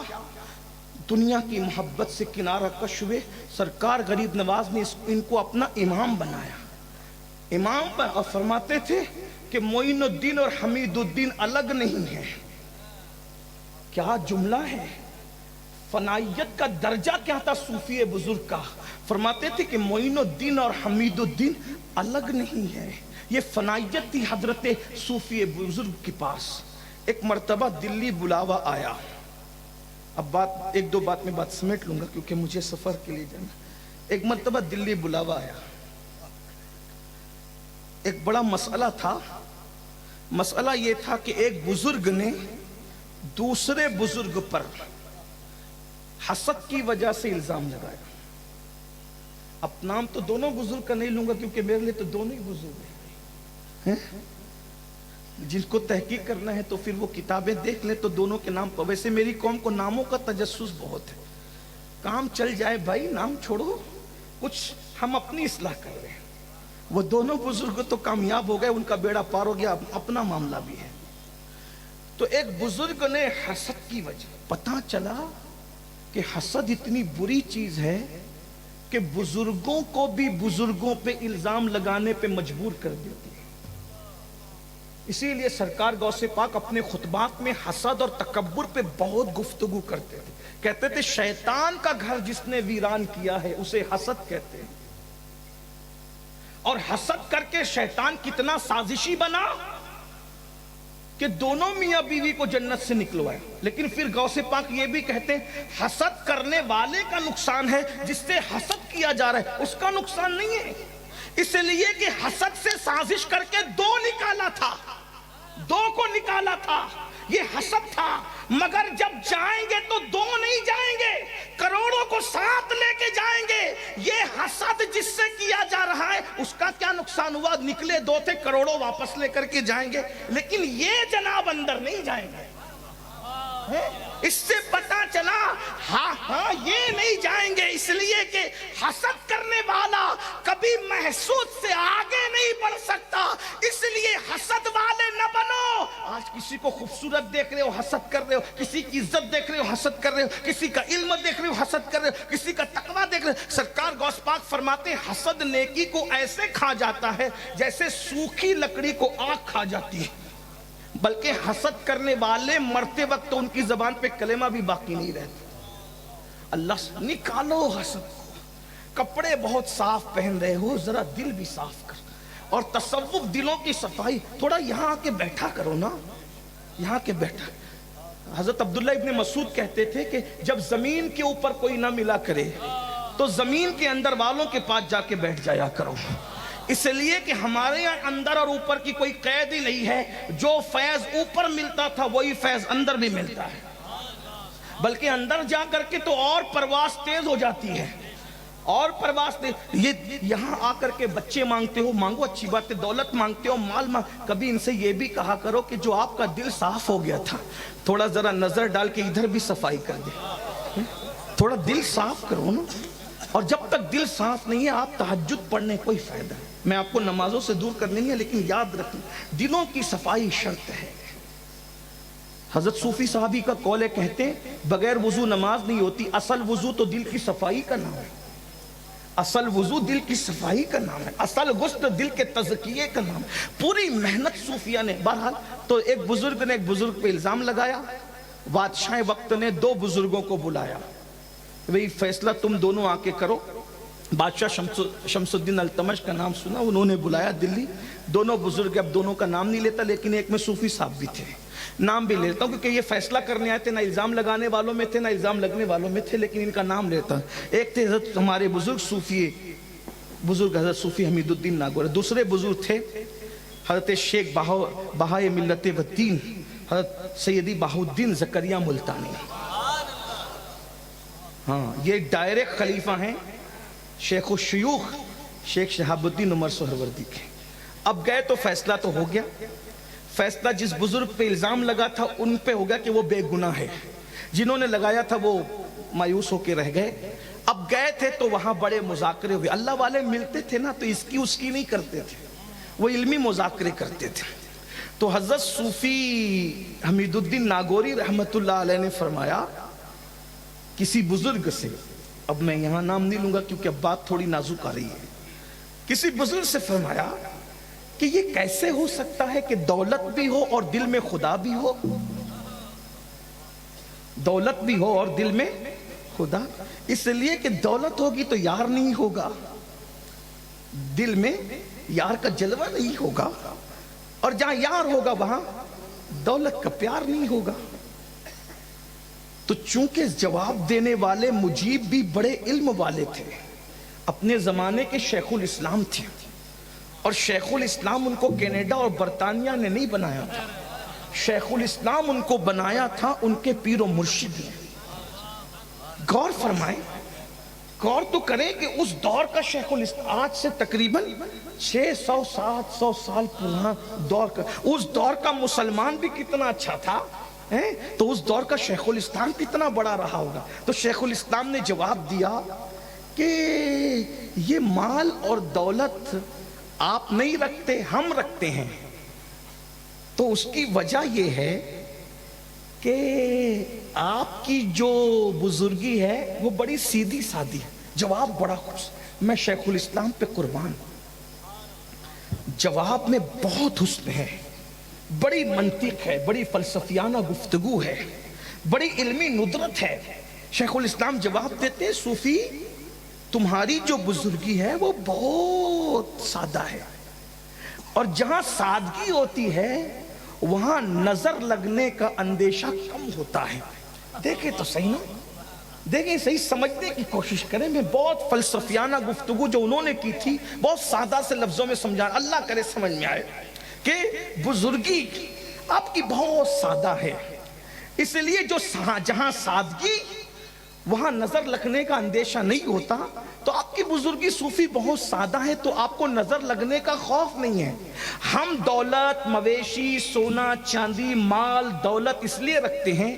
دنیا کی محبت سے کنارہ کش ہوئے. سرکار غریب نواز نے ان کو اپنا امام بنایا، امام پر، اور فرماتے تھے کہ معین الدین اور حمید الدین الگ نہیں ہیں. کیا جملہ ہے! فنائیت کا درجہ کیا تھا صوفی بزرگ کا. فرماتے تھے کہ معین الدین اور حمید الدین الگ نہیں ہے. یہ فنائیت تھی حضرت صوفی بزرگ کے پاس. ایک مرتبہ دلی بلاوا آیا. اب بات ایک دو بات میں بات سمیٹ لوں گا کیونکہ مجھے سفر کے لیے جانا. ایک مرتبہ دلی بلاوا آیا. ایک بڑا مسئلہ تھا. مسئلہ یہ تھا کہ ایک بزرگ نے دوسرے بزرگ پر حسد کی وجہ سے الزام لگایا. اب نام تو دونوں بزرگ کا نہیں لوں گا کیونکہ میرے لیے تو دونوں ہی بزرگ ہیں. جن کو تحقیق کرنا ہے تو پھر وہ کتابیں دیکھ لیں تو دونوں کے نام پر. ویسے میری قوم کو ناموں کا تجسس بہت ہے. کام چل جائے بھائی، نام چھوڑو، کچھ ہم اپنی اصلاح کر رہے ہیں. وہ دونوں بزرگ تو کامیاب ہو گئے، ان کا بیڑا پار ہو گیا، اپنا معاملہ بھی ہے. تو ایک بزرگ نے حسد کی وجہ، پتہ چلا کہ حسد اتنی بری چیز ہے کہ بزرگوں کو بھی بزرگوں پہ الزام لگانے پہ مجبور کر دیتی ہے. اسی لیے سرکار غوث پاک اپنے خطبات میں حسد اور تکبر پہ بہت گفتگو کرتے تھے. کہتے تھے شیطان کا گھر جس نے ویران کیا ہے اسے حسد کہتے ہیں. اور حسد کر کے شیطان کتنا سازشی بنا کہ دونوں میاں بیوی کو جنت سے نکلوایا. لیکن پھر غوث پاک یہ بھی کہتے ہیں حسد کرنے والے کا نقصان ہے، جس سے حسد کیا جا رہا ہے اس کا نقصان نہیں ہے. اس لیے کہ حسد سے سازش کر کے دو نکالا تھا، دو کو نکالا تھا، یہ حسد تھا. مگر جب جائیں گے تو دو نہیں جائیں گے، کروڑوں کو ساتھ لے کے جائیں گے. یہ حسد جس سے کیا جا رہا ہے اس کا کیا نقصان ہوا؟ نکلے دو تھے، کروڑوں واپس لے کر کے جائیں گے، لیکن یہ جناب اندر نہیں جائیں گے. اس سے پتا چلا ہاں یہ نہیں جائیں گے. اس لیے کہ حسد کرنے والا کبھی محسود سے آگے نہیں بڑھ سکتا. اس لیے حسد والے نہ بنو. آج کسی کو خوبصورت دیکھ رہے ہو حسد کر رہے ہو، کسی کی عزت دیکھ رہے ہو حسد کر رہے ہو، کسی کا علم دیکھ رہے ہو حسد کر رہے ہو، کسی کا تقویٰ دیکھ رہے ہو. سرکار غوث پاک فرماتے ہیں حسد نیکی کو ایسے کھا جاتا ہے جیسے سوکھی لکڑی کو آگ کھا جاتی ہے. بلکہ حسد کرنے والے مرتے وقت تو ان کی زبان پہ کلمہ بھی باقی نہیں رہتا. اللہ سے نکالو حسد کو. کپڑے بہت صاف پہن رہے ہو، ذرا دل بھی صاف کر. اور تصوف دلوں کی صفائی، تھوڑا یہاں آ کے بیٹھا کرو نا، یہاں کے بیٹھا. حضرت عبداللہ ابن مسعود کہتے تھے کہ جب زمین کے اوپر کوئی نہ ملا کرے تو زمین کے اندر والوں کے پاس جا کے بیٹھ جایا کرو. اس لیے کہ ہمارے یہاں اندر اور اوپر کی کوئی قید ہی نہیں ہے، جو فیض اوپر ملتا تھا وہی فیض اندر بھی ملتا ہے، بلکہ اندر جا کر کے تو اور پرواز تیز ہو جاتی ہے، اور پرواز تیز۔ یہ یہاں آ کر کے بچے مانگتے ہو، مانگو، اچھی بات ہے، دولت مانگتے ہو، مال کبھی ان سے یہ بھی کہا کرو کہ جو آپ کا دل صاف ہو گیا تھا تھوڑا ذرا نظر ڈال کے ادھر بھی صفائی کر دے، تھوڑا دل صاف کرو نا۔ اور جب تک دل صاف نہیں ہے آپ تہجد پڑھنے کوئی فائدہ ہے۔ میں آپ کو نمازوں سے دور کر دیں گے، لیکن یاد رکھیں دلوں کی صفائی شرط ہے۔ حضرت صوفی صحابی کا قول ہے، کہتے ہیں بغیر وضو نماز نہیں ہوتی، اصل وضو تو دل کی صفائی کا نام ہے، اصل وضو دل کی صفائی کا نام ہے، اصل غسل دل کے تزکیے کا نام ہے۔ پوری محنت صوفیہ نے، بہرحال تو ایک بزرگ نے ایک بزرگ پہ الزام لگایا، بادشاہ وقت نے دو بزرگوں کو بلایا، وہی فیصلہ تم دونوں آ کے کرو۔ بادشاہ شمس الدین التمش کا نام سنا، انہوں نے بلایا دلی، دونوں بزرگ، اب دونوں کا نام نہیں لیتا لیکن ایک میں صوفی صاحب بھی تھے، نام بھی لیتا ہوں کیونکہ یہ فیصلہ کرنے آئے تھے، نہ الزام لگانے والوں میں تھے نہ الزام لگنے والوں میں تھے، لیکن ان کا نام لیتا ہوں۔ ایک تھے حضرت ہمارے بزرگ حضرت صوفی حمید الدین ناگور، دوسرے بزرگ تھے حضرت شیخ بہائے ملت و دین حضرت سیدی بہاؤالدین زکریا ملتانی۔ ہاں، یہ ڈائریکٹ خلیفہ ہیں شیخ الشیوخ شیخ شہاب الدین عمر سہروردی کے۔ اب گئے تو فیصلہ تو ہو گیا، فیصلہ جس بزرگ پہ الزام لگا تھا ان پہ ہو گیا کہ وہ بے گناہ ہے، جنہوں نے لگایا تھا وہ مایوس ہو کے رہ گئے۔ اب گئے تھے تو وہاں بڑے مذاکرے ہوئے، اللہ والے ملتے تھے نا تو اس کی نہیں کرتے تھے، وہ علمی مذاکرے کرتے تھے۔ تو حضرت صوفی حمید الدین ناگوری رحمت اللہ علیہ نے فرمایا کسی بزرگ سے، اب میں یہاں نام نہیں لوں گا کیونکہ اب بات تھوڑی نازک آ رہی ہے، کسی بزرگ سے فرمایا کہ یہ کیسے ہو سکتا ہے کہ دولت بھی ہو اور دل میں خدا بھی ہو، دولت بھی ہو اور دل میں خدا؟ اس لیے کہ دولت ہوگی تو یار نہیں ہوگا، دل میں یار کا جلوہ نہیں ہوگا، اور جہاں یار ہوگا وہاں دولت کا پیار نہیں ہوگا۔ تو چونکہ جواب دینے والے مجیب بھی بڑے علم والے تھے، اپنے زمانے کے شیخ الاسلام تھے، اور شیخ الاسلام ان کو کینیڈا اور برطانیہ نے نہیں بنایا تھا، شیخ الاسلام ان کو بنایا تھا ان کے پیر و مرشد نے۔ غور فرمائیں، غور تو کریں کہ اس دور کا شیخ الاسلام آج سے تقریباً 600-700 سال پرانا دور کا، اس دور کا مسلمان بھی کتنا اچھا تھا، تو اس دور کا شیخ الاسلام کتنا بڑا رہا ہوگا۔ تو شیخ الاسلام نے جواب دیا کہ یہ مال اور دولت آپ نہیں رکھتے، ہم رکھتے ہیں، تو اس کی وجہ یہ ہے کہ آپ کی جو بزرگی ہے وہ بڑی سیدھی سادی ہے۔ جواب بڑا خوش، میں شیخ الاسلام پہ قربان، جواب میں بہت حسن ہے، بڑی منطق ہے، بڑی فلسفیانہ گفتگو ہے، بڑی علمی ندرت ہے۔ شیخ الاسلام جواب دیتے ہیں صوفی تمہاری جو بزرگی ہے وہ بہت سادہ ہے، اور جہاں سادگی ہوتی ہے وہاں نظر لگنے کا اندیشہ کم ہوتا ہے۔ دیکھیں تو صحیح نا، دیکھیں صحیح، سمجھنے کی کوشش کریں۔ میں بہت فلسفیانہ گفتگو جو انہوں نے کی تھی بہت سادہ سے لفظوں میں سمجھانا، اللہ کرے سمجھ میں آئے کہ بزرگی آپ کی بہت سادہ ہے، اس لیے جو جہاں سادگی وہاں نظر لگنے کا اندیشہ نہیں ہوتا، تو آپ کی بزرگی صوفی بہت سادہ ہے تو آپ کو نظر لگنے کا خوف نہیں ہے۔ ہم دولت، مویشی، سونا چاندی، مال دولت اس لیے رکھتے ہیں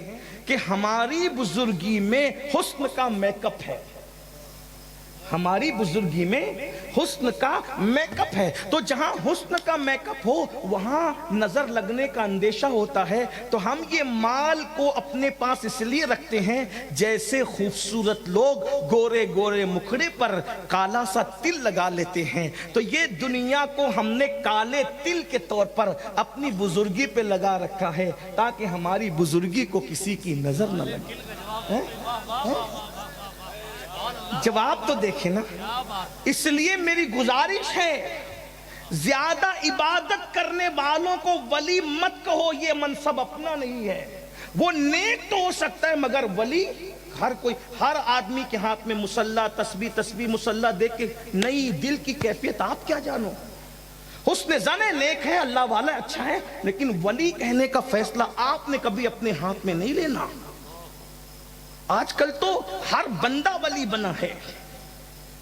کہ ہماری بزرگی میں حسن کا میک اپ ہے، ہماری بزرگی میں حسن کا میک اپ ہے، تو جہاں حسن کا میک اپ ہو وہاں نظر لگنے کا اندیشہ ہوتا ہے۔ تو ہم یہ مال کو اپنے پاس اس لیے رکھتے ہیں جیسے خوبصورت لوگ گورے گورے مکھڑے پر کالا سا تل لگا لیتے ہیں، تو یہ دنیا کو ہم نے کالے تل کے طور پر اپنی بزرگی پہ لگا رکھا ہے تاکہ ہماری بزرگی کو کسی کی نظر نہ لگے۔ جواب تو دیکھیں نا، اس لیے میری گزارش ہے زیادہ عبادت کرنے والوں کو ولی مت کہو، یہ منصب اپنا نہیں ہے۔ وہ نیک تو ہو سکتا ہے مگر ولی ہر آدمی کے ہاتھ میں مصلی تسبیح مصلی دیکھ کے نئی دل کی کیفیت آپ کیا جانو. حسن زن نیک ہے، اللہ والا اچھا ہے، لیکن ولی کہنے کا فیصلہ آپ نے کبھی اپنے ہاتھ میں نہیں لینا. آج کل تو ہر بندہ ولی بنا ہے.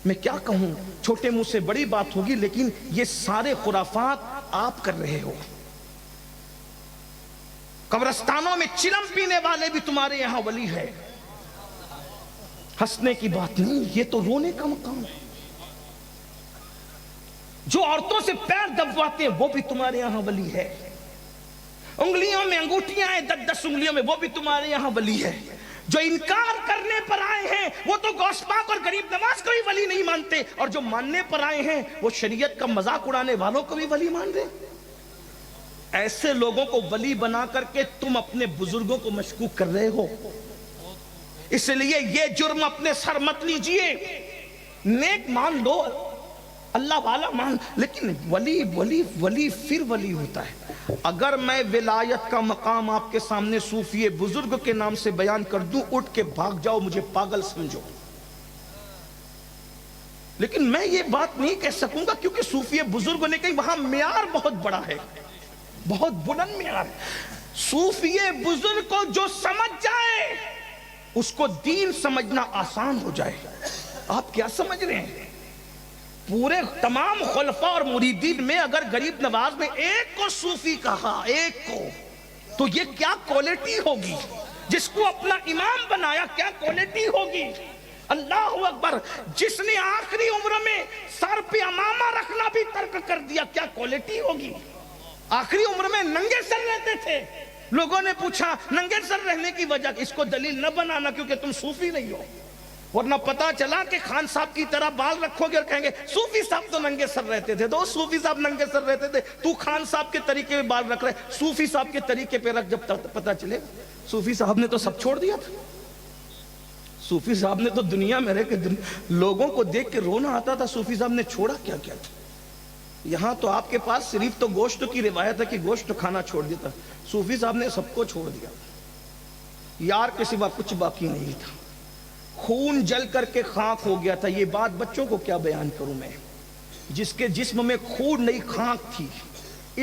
میں کیا کہوں، چھوٹے منہ سے بڑی بات ہوگی، لیکن یہ سارے خرافات آپ کر رہے ہو. قبرستانوں میں چلم پینے والے بھی تمہارے یہاں ولی ہے. ہنسنے کی بات نہیں، یہ تو رونے کا مقام ہے. جو عورتوں سے پیر دبواتے ہیں وہ بھی تمہارے یہاں ولی ہے. انگلیوں میں انگوٹھیاں ہیں 10 انگلیوں میں، وہ بھی تمہارے یہاں ولی ہے. جو انکار کرنے پر آئے ہیں وہ تو غوث پاک اور غریب نواز کو بھی ولی نہیں مانتے، اور جو ماننے پر آئے ہیں وہ شریعت کا مذاق اڑانے والوں کو بھی ولی مان رہے. ایسے لوگوں کو ولی بنا کر کے تم اپنے بزرگوں کو مشکوک کر رہے ہو. اس لیے یہ جرم اپنے سر مت لیجئے. نیک مان لو، اللہ والا مان، لیکن ولی پھر ولی ہوتا ہے. اگر میں ولایت کا مقام آپ کے سامنے صوفی بزرگ کے نام سے بیان کر دوں، اٹھ کے بھاگ جاؤ، مجھے پاگل سمجھو. لیکن میں یہ بات نہیں کہہ سکوں گا، کیونکہ صوفی بزرگ نے کہی وہاں معیار بہت بڑا ہے، بہت بلند معیار. صوفی بزرگ کو جو سمجھ جائے اس کو دین سمجھنا آسان ہو جائے. آپ کیا سمجھ رہے ہیں؟ پورے تمام خلفاء اور مریدین میں اگر غریب نواز نے ایک کو صوفی کہا، ایک کو، تو یہ کیا کوالٹی ہوگی؟ جس کو اپنا امام بنایا کیا کوالٹی ہوگی؟ اللہ اکبر. جس نے آخری عمر میں سر پہ امامہ رکھنا بھی ترک کر دیا، کیا کوالٹی ہوگی؟ آخری عمر میں ننگے سر رہتے تھے. لوگوں نے پوچھا ننگے سر رہنے کی وجہ، اس کو دلیل نہ بنانا کیونکہ تم صوفی نہیں ہو. ورنہ پتا چلا کہ خان صاحب کی طرح بال رکھو گے اور کہیں گے صوفی صاحب تو ننگے سر رہتے تھے. تو صوفی صاحب ننگے سر رہتے تھے، تو خان صاحب کے طریقے پہ بال رکھ رہے. صوفی صاحب کے طریقے پہ رکھ. جب پتا چلے صوفی صاحب نے تو سب چھوڑ دیا تھا. صوفی صاحب نے تو دنیا میں رہ کے لوگوں کو دیکھ کے رونا آتا تھا. صوفی صاحب نے چھوڑا کیا کیا تھا؟ یہاں تو آپ کے پاس صرف تو گوشت کی روایت ہے کہ گوشت کھانا چھوڑ دیتا. صوفی صاحب نے سب کو چھوڑ دیا. یار کے سوا کچھ باقی نہیں تھا. خون جل کر کے خاک ہو گیا تھا. یہ بات بچوں کو کیا بیان کروں میں؟ جس کے جسم میں خون نہیں خاک تھی،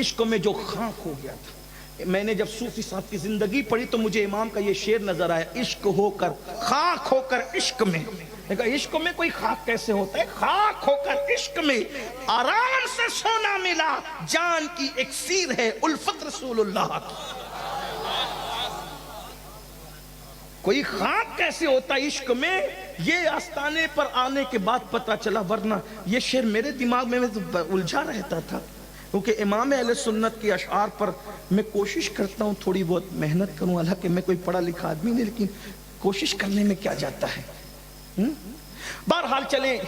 عشق میں جو خاک ہو گیا تھا. میں نے جب صوفی صاحب کی زندگی پڑھی تو مجھے امام کا یہ شعر نظر آیا، عشق ہو کر خاک ہو کر عشق میں. عشق میں کوئی خاک کیسے ہوتا ہے؟ خاک ہو کر عشق میں آرام سے سونا ملا، جان کی اکسیر ہے الفت رسول اللہ کی. کوئی خاک کیسے ہوتا ہے عشق میں؟ یہ آستانے پر آنے کے بعد پتا چلا. ورنہ یہ شعر میرے دماغ میں الجھا رہتا تھا، کیونکہ امام اہل سنت کے اشعار پر میں کوشش کرتا ہوں تھوڑی بہت محنت کروں. حالانکہ میں کوئی پڑھا لکھا آدمی نہیں، لیکن کوشش کرنے میں کیا جاتا ہے. بہرحال چلیں.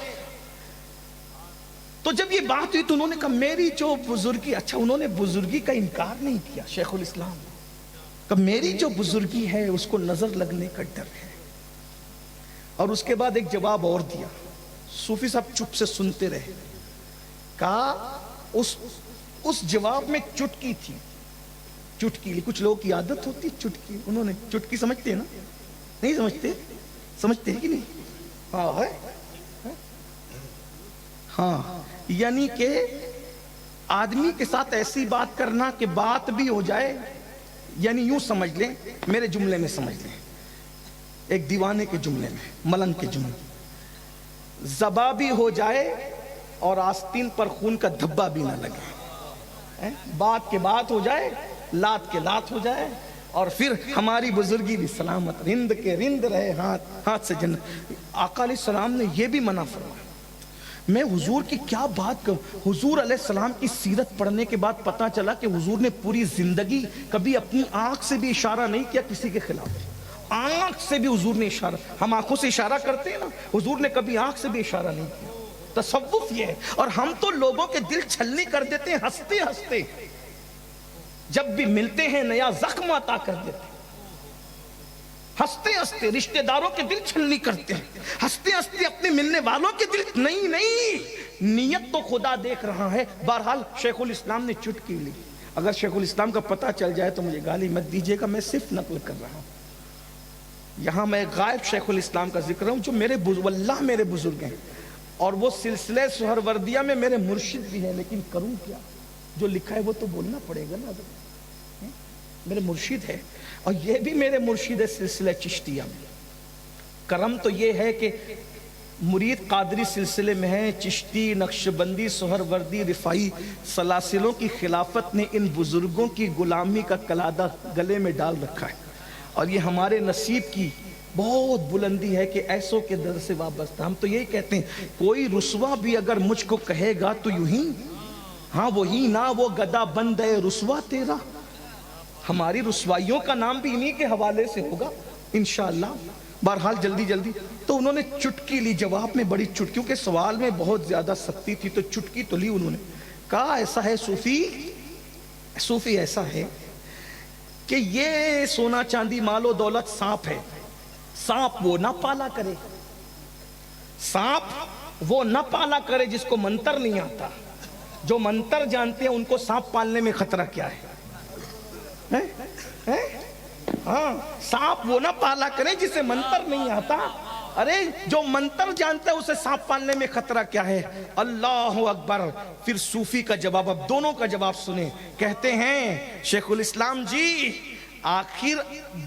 تو جب یہ بات ہوئی تو انہوں نے کہا میری جو بزرگی، اچھا انہوں نے بزرگی کا انکار نہیں کیا. شیخ الاسلام کہ میری جو بزرگی ہے اس کو نظر لگنے کا ڈر ہے. اور اس کے بعد ایک جواب اور دیا. صوفی صاحب چپ سے سنتے رہے. کہا اس جواب میں چٹکی تھی. چٹکی کچھ لوگوں کی عادت ہوتی چٹکی. انہوں نے چٹکی سمجھتے ہیں نا؟ نہیں سمجھتے؟ سمجھتے ہیں کہ نہیں؟ ہاں ہے. ہاں یعنی کہ آدمی کے ساتھ ایسی بات کرنا کہ بات بھی ہو جائے. یعنی یوں سمجھ لیں، میرے جملے میں سمجھ لیں، ایک دیوانے کے جملے میں، ملنگ کے جملے، زبا بھی ہو جائے اور آستین پر خون کا دھبا بھی نہ لگے. بات کے بات ہو جائے، لات کے لات ہو جائے، اور پھر ہماری بزرگی بھی سلامت، رند کے رند رہے ہاتھ سے جنت. آقا علیہ السلام نے یہ بھی منع فرمایا. میں حضور کی کیا بات کروں. حضور علیہ السلام کی سیرت پڑھنے کے بعد پتا چلا کہ حضور نے پوری زندگی کبھی اپنی آنکھ سے بھی اشارہ نہیں کیا کسی کے خلاف. آنکھ سے بھی حضور نے اشارہ، ہم آنکھوں سے اشارہ کرتے ہیں نا، حضور نے کبھی آنکھ سے بھی اشارہ نہیں کیا. تصوف یہ ہے. اور ہم تو لوگوں کے دل چھلنی کر دیتے ہیں ہنستے ہنستے. جب بھی ملتے ہیں نیا زخم عطا کر دیتے ہیں. ہنستے ہنستے رشتہ داروں کے دل چھلنی کرتے ہیں. ہنستے ہنستے اپنے ملنے والوں کے دل. نہیں، نیت تو خدا دیکھ رہا ہے. بہرحال شیخ الاسلام نے چٹکی لی. اگر شیخ الاسلام کا پتہ چل جائے تو مجھے گالی مت دیجیے گا، میں صرف نقل کر رہا ہوں. یہاں میں غائب شیخ الاسلام کا ذکر ہوں جو میرے واللہ میرے بزرگ ہیں، اور وہ سلسلہ سہروردیہ میں میرے مرشد بھی ہیں، لیکن کروں کیا؟ جو لکھا ہے وہ تو بولنا پڑے گا نا. میرے مرشد ہے، اور یہ بھی میرے مرشد ہے سلسلہ چشتیہ میں. کرم تو یہ ہے کہ مرید قادری سلسلے میں ہیں، چشتی، نقشبندی، سہروردی، رفاعی سلاسلوں کی خلافت نے ان بزرگوں کی غلامی کا کلادہ گلے میں ڈال رکھا ہے، اور یہ ہمارے نصیب کی بہت بلندی ہے کہ ایسوں کے در سے وابستہ. ہم تو یہی کہتے ہیں کوئی رسوا بھی اگر مجھ کو کہے گا تو یوں ہی، ہاں وہی نا وہ گدا بند ہے رسوا تیرا. ہماری رسوائیوں کا نام بھی انہی کے حوالے سے ہوگا انشاءاللہ. بہرحال جلدی جلدی تو انہوں نے چٹکی لی، جواب میں بڑی چٹکیوں کے سوال میں بہت زیادہ سختی تھی تو چٹکی تو لی. انہوں نے کہا ایسا ہے صوفی ایسا ہے کہ یہ سونا چاندی مال و دولت سانپ ہے، سانپ وہ نہ پالا کرے، سانپ وہ نہ پالا کرے جس کو منتر نہیں آتا. جو منتر جانتے ہیں ان کو سانپ پالنے میں خطرہ کیا ہے؟ ہاں، سانپ وہ نہ پالا کرے جسے منتر نہیں آتا. ارے جو منتر جانتا ہے اسے سانپ پالنے میں خطرہ کیا ہے؟ اللہ اکبر. پھر صوفی کا جواب، اب دونوں کا جواب سنیں. کہتے ہیں شیخ الاسلام جی آخر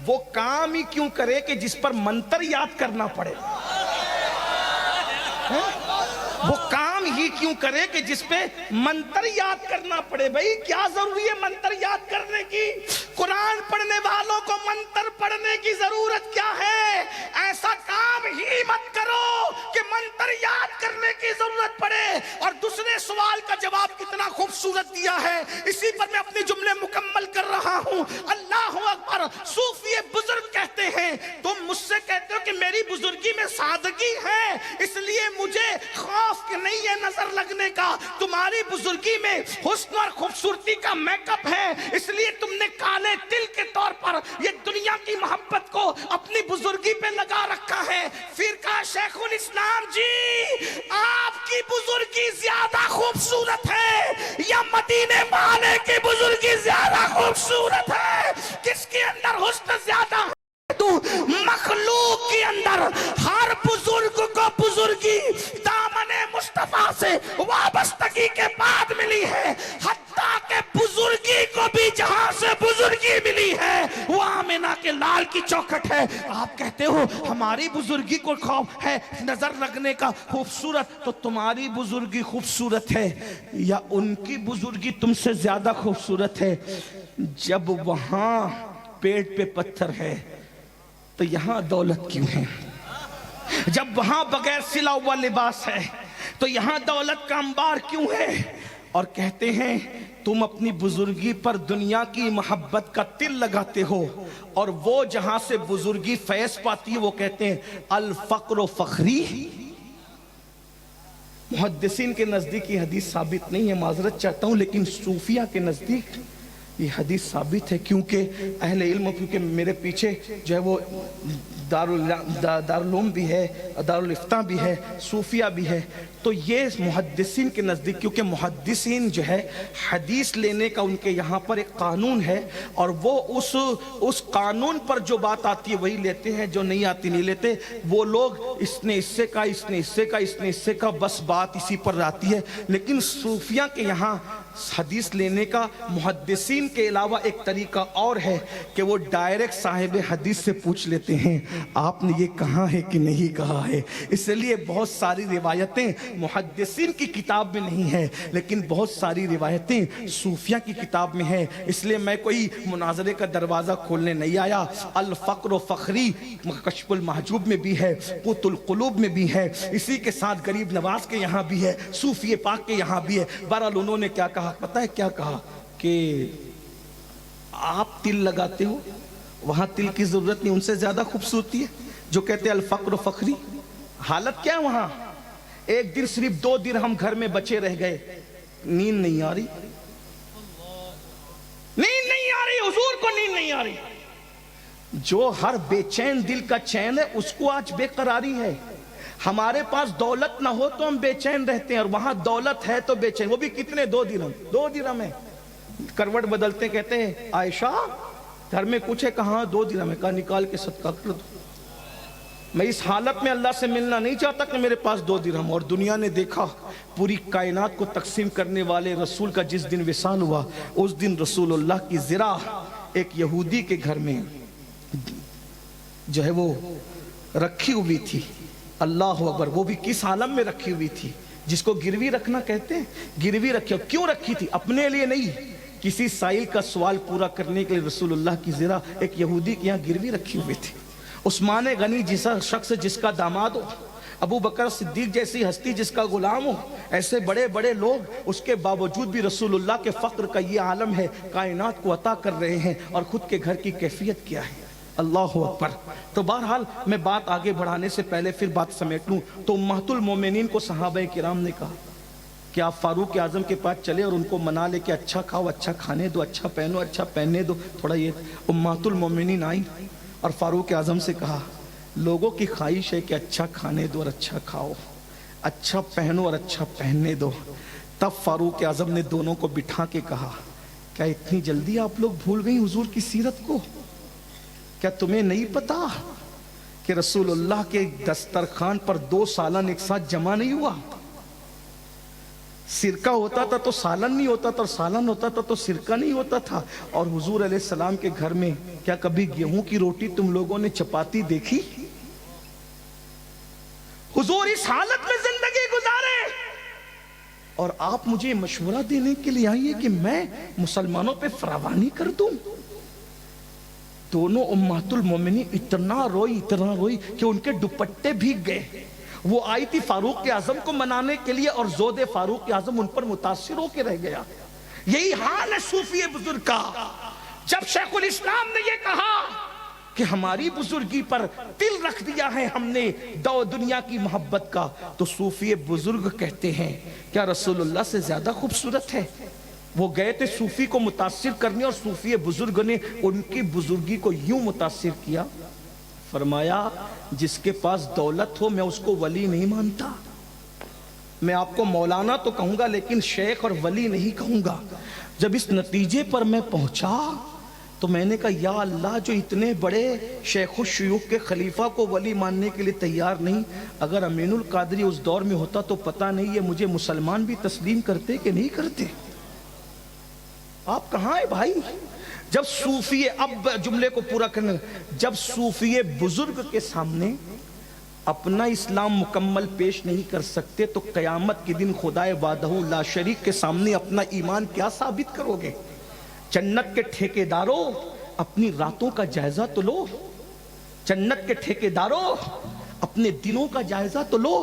وہ کام ہی کیوں کرے کہ جس پر منتر یاد کرنا پڑے؟ وہ کام ہی کیوں کرے کہ جس پہ منتر یاد کرنا پڑے؟ بھئی کیا ضروری ہے منتر یاد کرنے کی؟ قرآن پڑھنے والوں کو منتر پڑھنے کی ضرورت کیا ہے؟ ایسا کام ہی مت کرو کہ منتر یاد کرنے کی ضرورت پڑے. اور دوسرے سوال کا جواب کتنا خوبصورت دیا ہے، اسی پر میں اپنے جملے مکمل کر رہا ہوں. اللہ اکبر. صوفی بزرگ کہتے ہیں تم مجھ سے کہتے ہو کہ میری بزرگی میں سادگی ہے، اس لیے مجھے خوف نہیں ہے نظر لگنے کا. تمہاری بزرگی میں حسن اور خوبصورتی کا میک اپ ہے، اس لیے تم نے کالے دل کے طور پر یہ دنیا کی محبت کو اپنی بزرگی پہ لگا رکھا ہے. پھر کہا شیخ الاسلام جی آپ کی بزرگی زیادہ خوبصورت ہے یا مدینے والے کی بزرگی زیادہ خوبصورت ہے؟ کس کے اندر حسن زیادہ ہے؟ تو مخلوق کے اندر ہر بزرگ کو بزرگی دامن مصطفیٰ سے وابستگی کے بعد ملی ہے، حتیٰ کہ بزرگی کو بھی جہاں سے بزرگی ملی ہے وہ آمینہ کے لال کی چوکھٹ ہے. آپ کہتے ہو ہماری بزرگی کو خوف ہے نظر لگنے کا خوبصورت، تو تمہاری بزرگی خوبصورت ہے یا ان کی بزرگی تم سے زیادہ خوبصورت ہے؟ جب وہاں پیٹ پہ پتھر ہے تو یہاں دولت کیوں ہے؟ جب وہاں بغیر سلا ہوا لباس ہے تو یہاں دولت کا انبار کیوں ہے؟ اور کہتے ہیں تم اپنی بزرگی پر دنیا کی محبت کا تل لگاتے ہو، اور وہ جہاں سے بزرگی فیض پاتی ہے وہ کہتے ہیں الفقر فخری. محدثین کے نزدیک یہ حدیث ثابت نہیں ہے، معذرت چاہتا ہوں، لیکن صوفیہ کے نزدیک یہ حدیث ثابت ہے. کیونکہ اہل علم، کیونکہ میرے پیچھے جو ہے وہ دارالعلوم بھی ہے، دارالفتاء بھی ہے، صوفیہ بھی ہے، تو یہ محدثین کے نزدیک، کیونکہ محدثین جو ہے حدیث لینے کا ان کے یہاں پر ایک قانون ہے، اور وہ اس قانون پر جو بات آتی ہے وہی لیتے ہیں، جو نہیں آتی نہیں لیتے. وہ لوگ اس نے اس سے کہا، اس نے اس سے کہا، اس نے اس سے کہا، بس بات اسی پر آتی ہے. لیکن صوفیہ کے یہاں حدیث لینے کا محدثین کے علاوہ ایک طریقہ اور ہے کہ وہ ڈائریکٹ صاحب حدیث سے پوچھ لیتے ہیں آپ نے یہ کہا ہے کہ نہیں کہا ہے. اس لیے بہت ساری روایتیں محدثین کی کتاب میں نہیں ہے، لیکن بہت ساری روایتیں صوفیہ کی کتاب میں ہے. اس لیے میں کوئی مناظرے کا دروازہ کھولنے نہیں آیا. الفقر و فخری کشف المحجوب میں بھی ہے، قوت القلوب میں بھی ہے، اسی کے ساتھ غریب نواز کے یہاں بھی ہے، صوفی پاک کے یہاں بھی ہے. بہرحال انہوں نے کیا کہا پتہ ہے کیا کہا کہ آپ تل لگاتے ہو، وہاں تل کی ضرورت نہیں، ان سے زیادہ خوبصورتی ہے. جو کہتے ہیں الفقر و فخری، حالت کیا وہاں؟ ایک دن صرف 2 درہم گھر میں بچے رہ گئے، نیند نہیں آ رہی، نیند نہیں آ رہی، حضور کو نیند نہیں آ رہی. جو ہر بے چین دل کا چین ہے اس کو آج بے قراری ہے. ہمارے پاس دولت نہ ہو تو ہم بے چین رہتے ہیں، اور وہاں دولت ہے تو بے چین. وہ بھی کتنے؟ 2 درہم ہے. کروٹ بدلتے کہتے ہیں عائشہ گھر میں کچھ ہے؟ کہاں 2 درہم ہے۔ کہا نکال کے صدقہ کر دو، میں اس حالت میں اللہ سے ملنا نہیں چاہتا کہ میرے پاس 2 درہم۔ اور دنیا نے دیکھا پوری کائنات کو تقسیم کرنے والے رسول کا جس دن وصال ہوا، اس دن رسول اللہ کی ذرا ایک یہودی کے گھر میں جو ہے وہ رکھی ہوئی تھی۔ اللہ اکبر، وہ بھی کس عالم میں رکھی ہوئی تھی جس کو گروی رکھنا کہتے ہیں۔ گروی رکھی، کیوں رکھی تھی؟ اپنے لیے نہیں، کسی سائل کا سوال پورا کرنے کے لیے رسول اللہ کی ذرا ایک یہودی کے یہاں گروی رکھی ہوئی تھی۔ عثمان غنی جیسا شخص جس کا داماد ہو، ابو بکر صدیق جیسی ہستی جس کا غلام ہو، ایسے بڑے بڑے لوگ، اس کے باوجود بھی رسول اللہ کے فقر کا یہ عالم ہے، کائنات کو عطا کر رہے ہیں، اور خود کے گھر کی کیفیت کیا ہے۔ اللہ اکبر۔ تو بہرحال میں بات آگے بڑھانے سے پہلے پھر بات سمیٹ لوں تو امہات المومنین کو صحابہ کرام نے کہا کہ آپ فاروق اعظم کے پاس چلے اور ان کو منا لے کہ اچھا کھاؤ، اچھا کھانے دو، اچھا پہنو، اچھا پہننے دو تھوڑا۔ یہ امہات المومنین آئیں اور فاروق اعظم سے کہا لوگوں کی خواہش ہے کہ اچھا کھانے دو اور اچھا کھاؤ، اچھا پہنو اور اچھا پہننے دو۔ تب فاروق اعظم نے دونوں کو بٹھا کے کہا کیا اتنی جلدی آپ لوگ بھول گئی حضور کی سیرت کو؟ کیا تمہیں نہیں پتا کہ رسول اللہ کے دسترخوان پر 2 سالن ایک ساتھ جمع نہیں ہوا؟ سرکہ ہوتا تھا تو سالن نہیں ہوتا تھا، اور سالن ہوتا تھا تو سرکہ نہیں ہوتا تھا۔ اور حضور علیہ السلام کے گھر میں کیا کبھی گیہوں کی روٹی تم لوگوں نے چپاتی دیکھی؟ حضور اس حالت میں زندگی گزارے اور آپ مجھے مشورہ دینے کے لیے آئیے کہ میں مسلمانوں پہ فراوانی کر دوں۔ دونوں امہات المومنین اتنا روئی کہ ان کے دوپٹے بھیگ گئے۔ وہ آئی تھی فاروق اعظم کو منانے کے لیے اور زود فاروق اعظم ان پر متاثر ہو کے رہ گیا۔ یہی حال ہے صوفی بزرگ کا۔ جب شیخ الاسلام نے یہ کہا کہ ہماری بزرگی پر دل رکھ دیا ہے ہم نے دنیا کی محبت کا، تو صوفی بزرگ کہتے ہیں کیا رسول اللہ سے زیادہ خوبصورت ہے؟ وہ گئے تھے صوفی کو متاثر کرنے، اور صوفی بزرگ نے ان کی بزرگی کو یوں متاثر کیا، فرمایا جس کے پاس دولت ہو میں اس کو ولی نہیں مانتا، میں آپ کو مولانا تو کہوں گا لیکن شیخ اور ولی نہیں کہوں گا۔ جب اس نتیجے پر میں پہنچا تو میں نے کہا یا اللہ، جو اتنے بڑے شیخ الشیوخ کے خلیفہ کو ولی ماننے کے لیے تیار نہیں، اگر امین القادری اس دور میں ہوتا تو پتہ نہیں یہ مجھے مسلمان بھی تسلیم کرتے کہ نہیں کرتے۔ آپ کہاں ہیں بھائی؟ جب صوفی، اب جملے کو پورا کرنے، جب صوفی بزرگ کے سامنے اپنا اسلام مکمل پیش نہیں کر سکتے تو قیامت کے دن خدائے وحدہ لا شریک کے سامنے اپنا ایمان کیا ثابت کرو گے؟ جنت کے ٹھیکیداروں اپنی راتوں کا جائزہ تو لو، جنت کے ٹھیکیداروں اپنے دلوں کا جائزہ تو لو،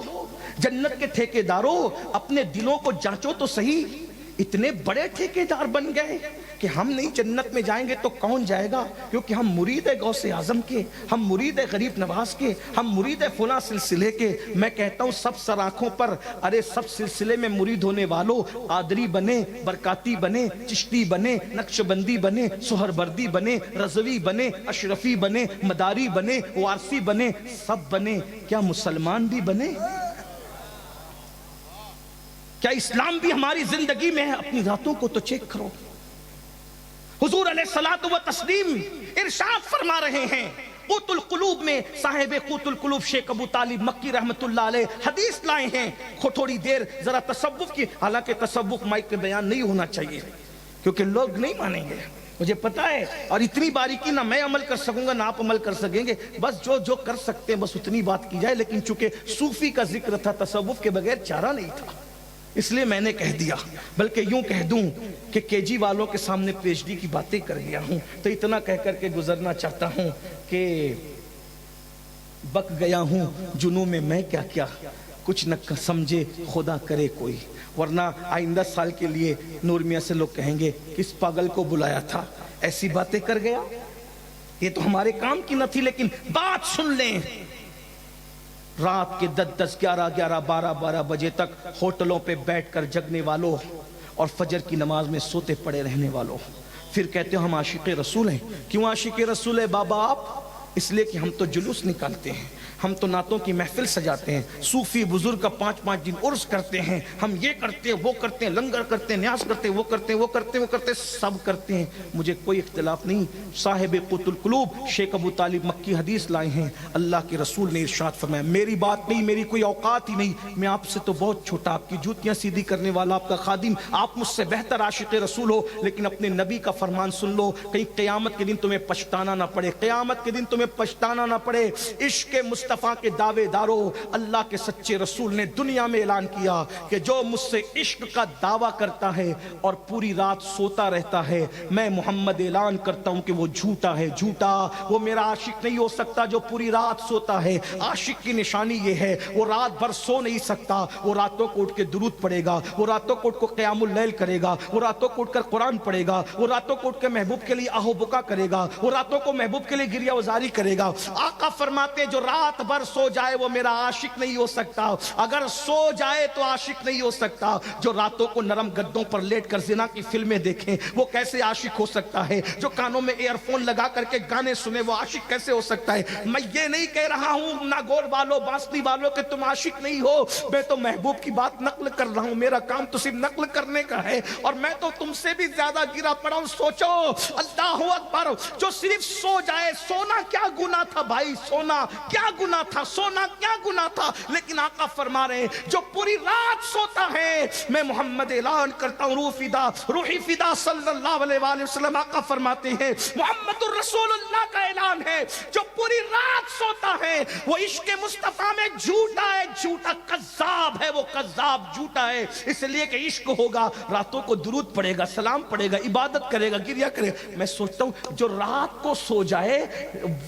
جنت کے ٹھیکیداروں اپنے دلوں کو جانچو تو صحیح۔ اتنے بڑے ٹھیکیدار بن گئے کہ ہم نہیں جنت میں جائیں گے تو کون جائے گا؟ کیونکہ ہم مرید غوث اعظم کے، ہم مرید غریب نواز کے، ہم مرید فلاں سلسلے کے۔ میں کہتا ہوں سب سراخوں پر، ارے سب سلسلے میں مرید ہونے والوں، قادری بنے، برکاتی بنے، چشتی بنے، نقشبندی بنے، سہروردی بنے، رضوی بنے، اشرفی بنے، مداری بنے، وارسی بنے، سب بنے، کیا مسلمان بھی بنے؟ کیا اسلام بھی ہماری زندگی میں ہے؟ اپنی راتوں کو تو چیک کرو۔ حضور علیہ الصلوۃ والتسلیم ارشاد فرما رہے ہیں، قوت القلوب میں صاحب قوت القلوب شیخ ابو طالب مکی رحمت اللہ علیہ حدیث لائے ہیں، تھوڑی دیر ذرا تصوف کی، حالانکہ تصوف مائک پہ بیان نہیں ہونا چاہیے کیونکہ لوگ نہیں مانیں گے، مجھے پتا ہے، اور اتنی باریکی نہ میں عمل کر سکوں گا نہ آپ عمل کر سکیں گے، بس جو کر سکتے ہیں بس اتنی بات کی جائے۔ لیکن چونکہ صوفی کا ذکر تھا، تصوف کے بغیر چارہ نہیں تھا، اس لیے میں نے کہہ دیا، بلکہ یوں کہہ دوں کہ کے جی والوں کے سامنے پی ایچ ڈی کی باتیں کر گیا ہوں، تو اتنا کہہ کر کے گزرنا چاہتا ہوں کہ بک گیا ہوں جنوں میں کیا کیا، کچھ نہ سمجھے خدا کرے کوئی، ورنہ آئندہ سال کے لیے نور میاں سے لوگ کہیں گے کس پاگل کو بلایا تھا، ایسی باتیں کر گیا۔ یہ تو ہمارے کام کی نہ تھی، لیکن بات سن لیں، رات کے 10 11 12 بجے تک ہوٹلوں پہ بیٹھ کر جگنے والوں اور فجر کی نماز میں سوتے پڑے رہنے والوں، پھر کہتے ہو ہم عاشق رسول ہیں۔ کیوں عاشق رسول ہے بابا آپ؟ اس لیے کہ ہم تو جلوس نکالتے ہیں، ہم تو نعتوں کی محفل سجاتے ہیں، صوفی بزرگ کا 5 دن عرس کرتے ہیں، ہم یہ کرتے ہیں وہ کرتے ہیں، لنگر کرتے ہیں، نیاز کرتے ہیں، وہ کرتے ہیں وہ کرتے ہیں وہ کرتے ہیں، سب کرتے ہیں، مجھے کوئی اختلاف نہیں۔ صاحب قوت القلوب شیخ ابو طالب مکی حدیث لائے ہیں، اللہ کے رسول نے ارشاد فرمایا، میری بات نہیں، میری کوئی اوقات ہی نہیں، میں آپ سے تو بہت چھوٹا، آپ کی جوتیاں سیدھی کرنے والا، آپ کا خادم، آپ مجھ سے بہتر عاشق رسول ہو، لیکن اپنے نبی کا فرمان سن لو، کہیں قیامت کے دن تمہیں پچھتانا نہ پڑے، قیامت کے دن تمہیں پچھتانا نہ پڑے۔ عشق مصطفیٰ کے دعوے دارو، اللہ کے سچے رسول نے دنیا میں اعلان کیا کہ جو مجھ سے عشق کا دعویٰ کرتا ہے اور پوری رات سوتا رہتا ہے، میں محمد اعلان کرتا ہوں کہ وہ جھوٹا ہے، جھوٹا، وہ میرا عاشق نہیں ہو سکتا جو پوری رات سوتا ہے۔ عاشق کی نشانی یہ ہے، وہ رات بھر سو نہیں سکتا، وہ راتوں کو اٹھ کے درود پڑھے گا، وہ راتوں کو اٹھ کو قیام اللیل کرے گا، وہ راتوں کو اٹھ کر قرآن پڑھے گا، وہ راتوں کو اٹھ کے محبوب کے لیے آہو بکا کرے گا، وہ راتوں کو محبوب کے لیے گریہ وزاری کرے گا۔ آقا فرماتے ہیں جو رات بھر سو جائے وہ میرا عاشق نہیں ہو سکتا، اگر سو جائے تو عاشق نہیں ہو سکتا۔ جو راتوں کو نرم گدوں پر لیٹ کر زنا کی فلمیں دیکھیں وہ کیسے عاشق ہو سکتا ہے؟ جو کانوں میں ایئر فون لگا کر کے گانے سنے وہ عاشق کیسے ہو سکتا ہے؟ میں یہ نہیں کہہ رہا ہوں ناگور والوں بانسری والوں کہ تم عاشق نہیں ہو، میں تو محبوب کی بات نقل کر رہا ہوں، میرا کام تو صرف نقل کرنے کا ہے، اور میں تو تم سے بھی زیادہ گرا پڑا ہوں۔ سوچو، اللہ اکبر، جو صرف سو جائے، سونا کیا گناہ تھا بھائی، سونا کیا گناہ تھا، سونا کیا گناہ تھا، لیکن آقا فرما رہے ہیں جو پوری رات سوتا ہے، میں محمد اعلان کرتا ہوں روحی فدا صلی اللہ علیہ وآلہ وسلم، آقا فرماتے ہیں محمد الرسول اللہ کا اعلان ہے، جو پوری رات سوتا ہے وہ عشق مصطفیٰ میں جھوٹا ہے، جھوٹا کذاب ہے، وہ کذاب جھوٹا ہے، اس لیے کہ عشق ہوگا راتوں کو درود پڑھے گا، سلام پڑھے گا، عبادت کرے گا، گریہ کرے گا۔ میں سوچتا ہوں جو رات کو سو جائے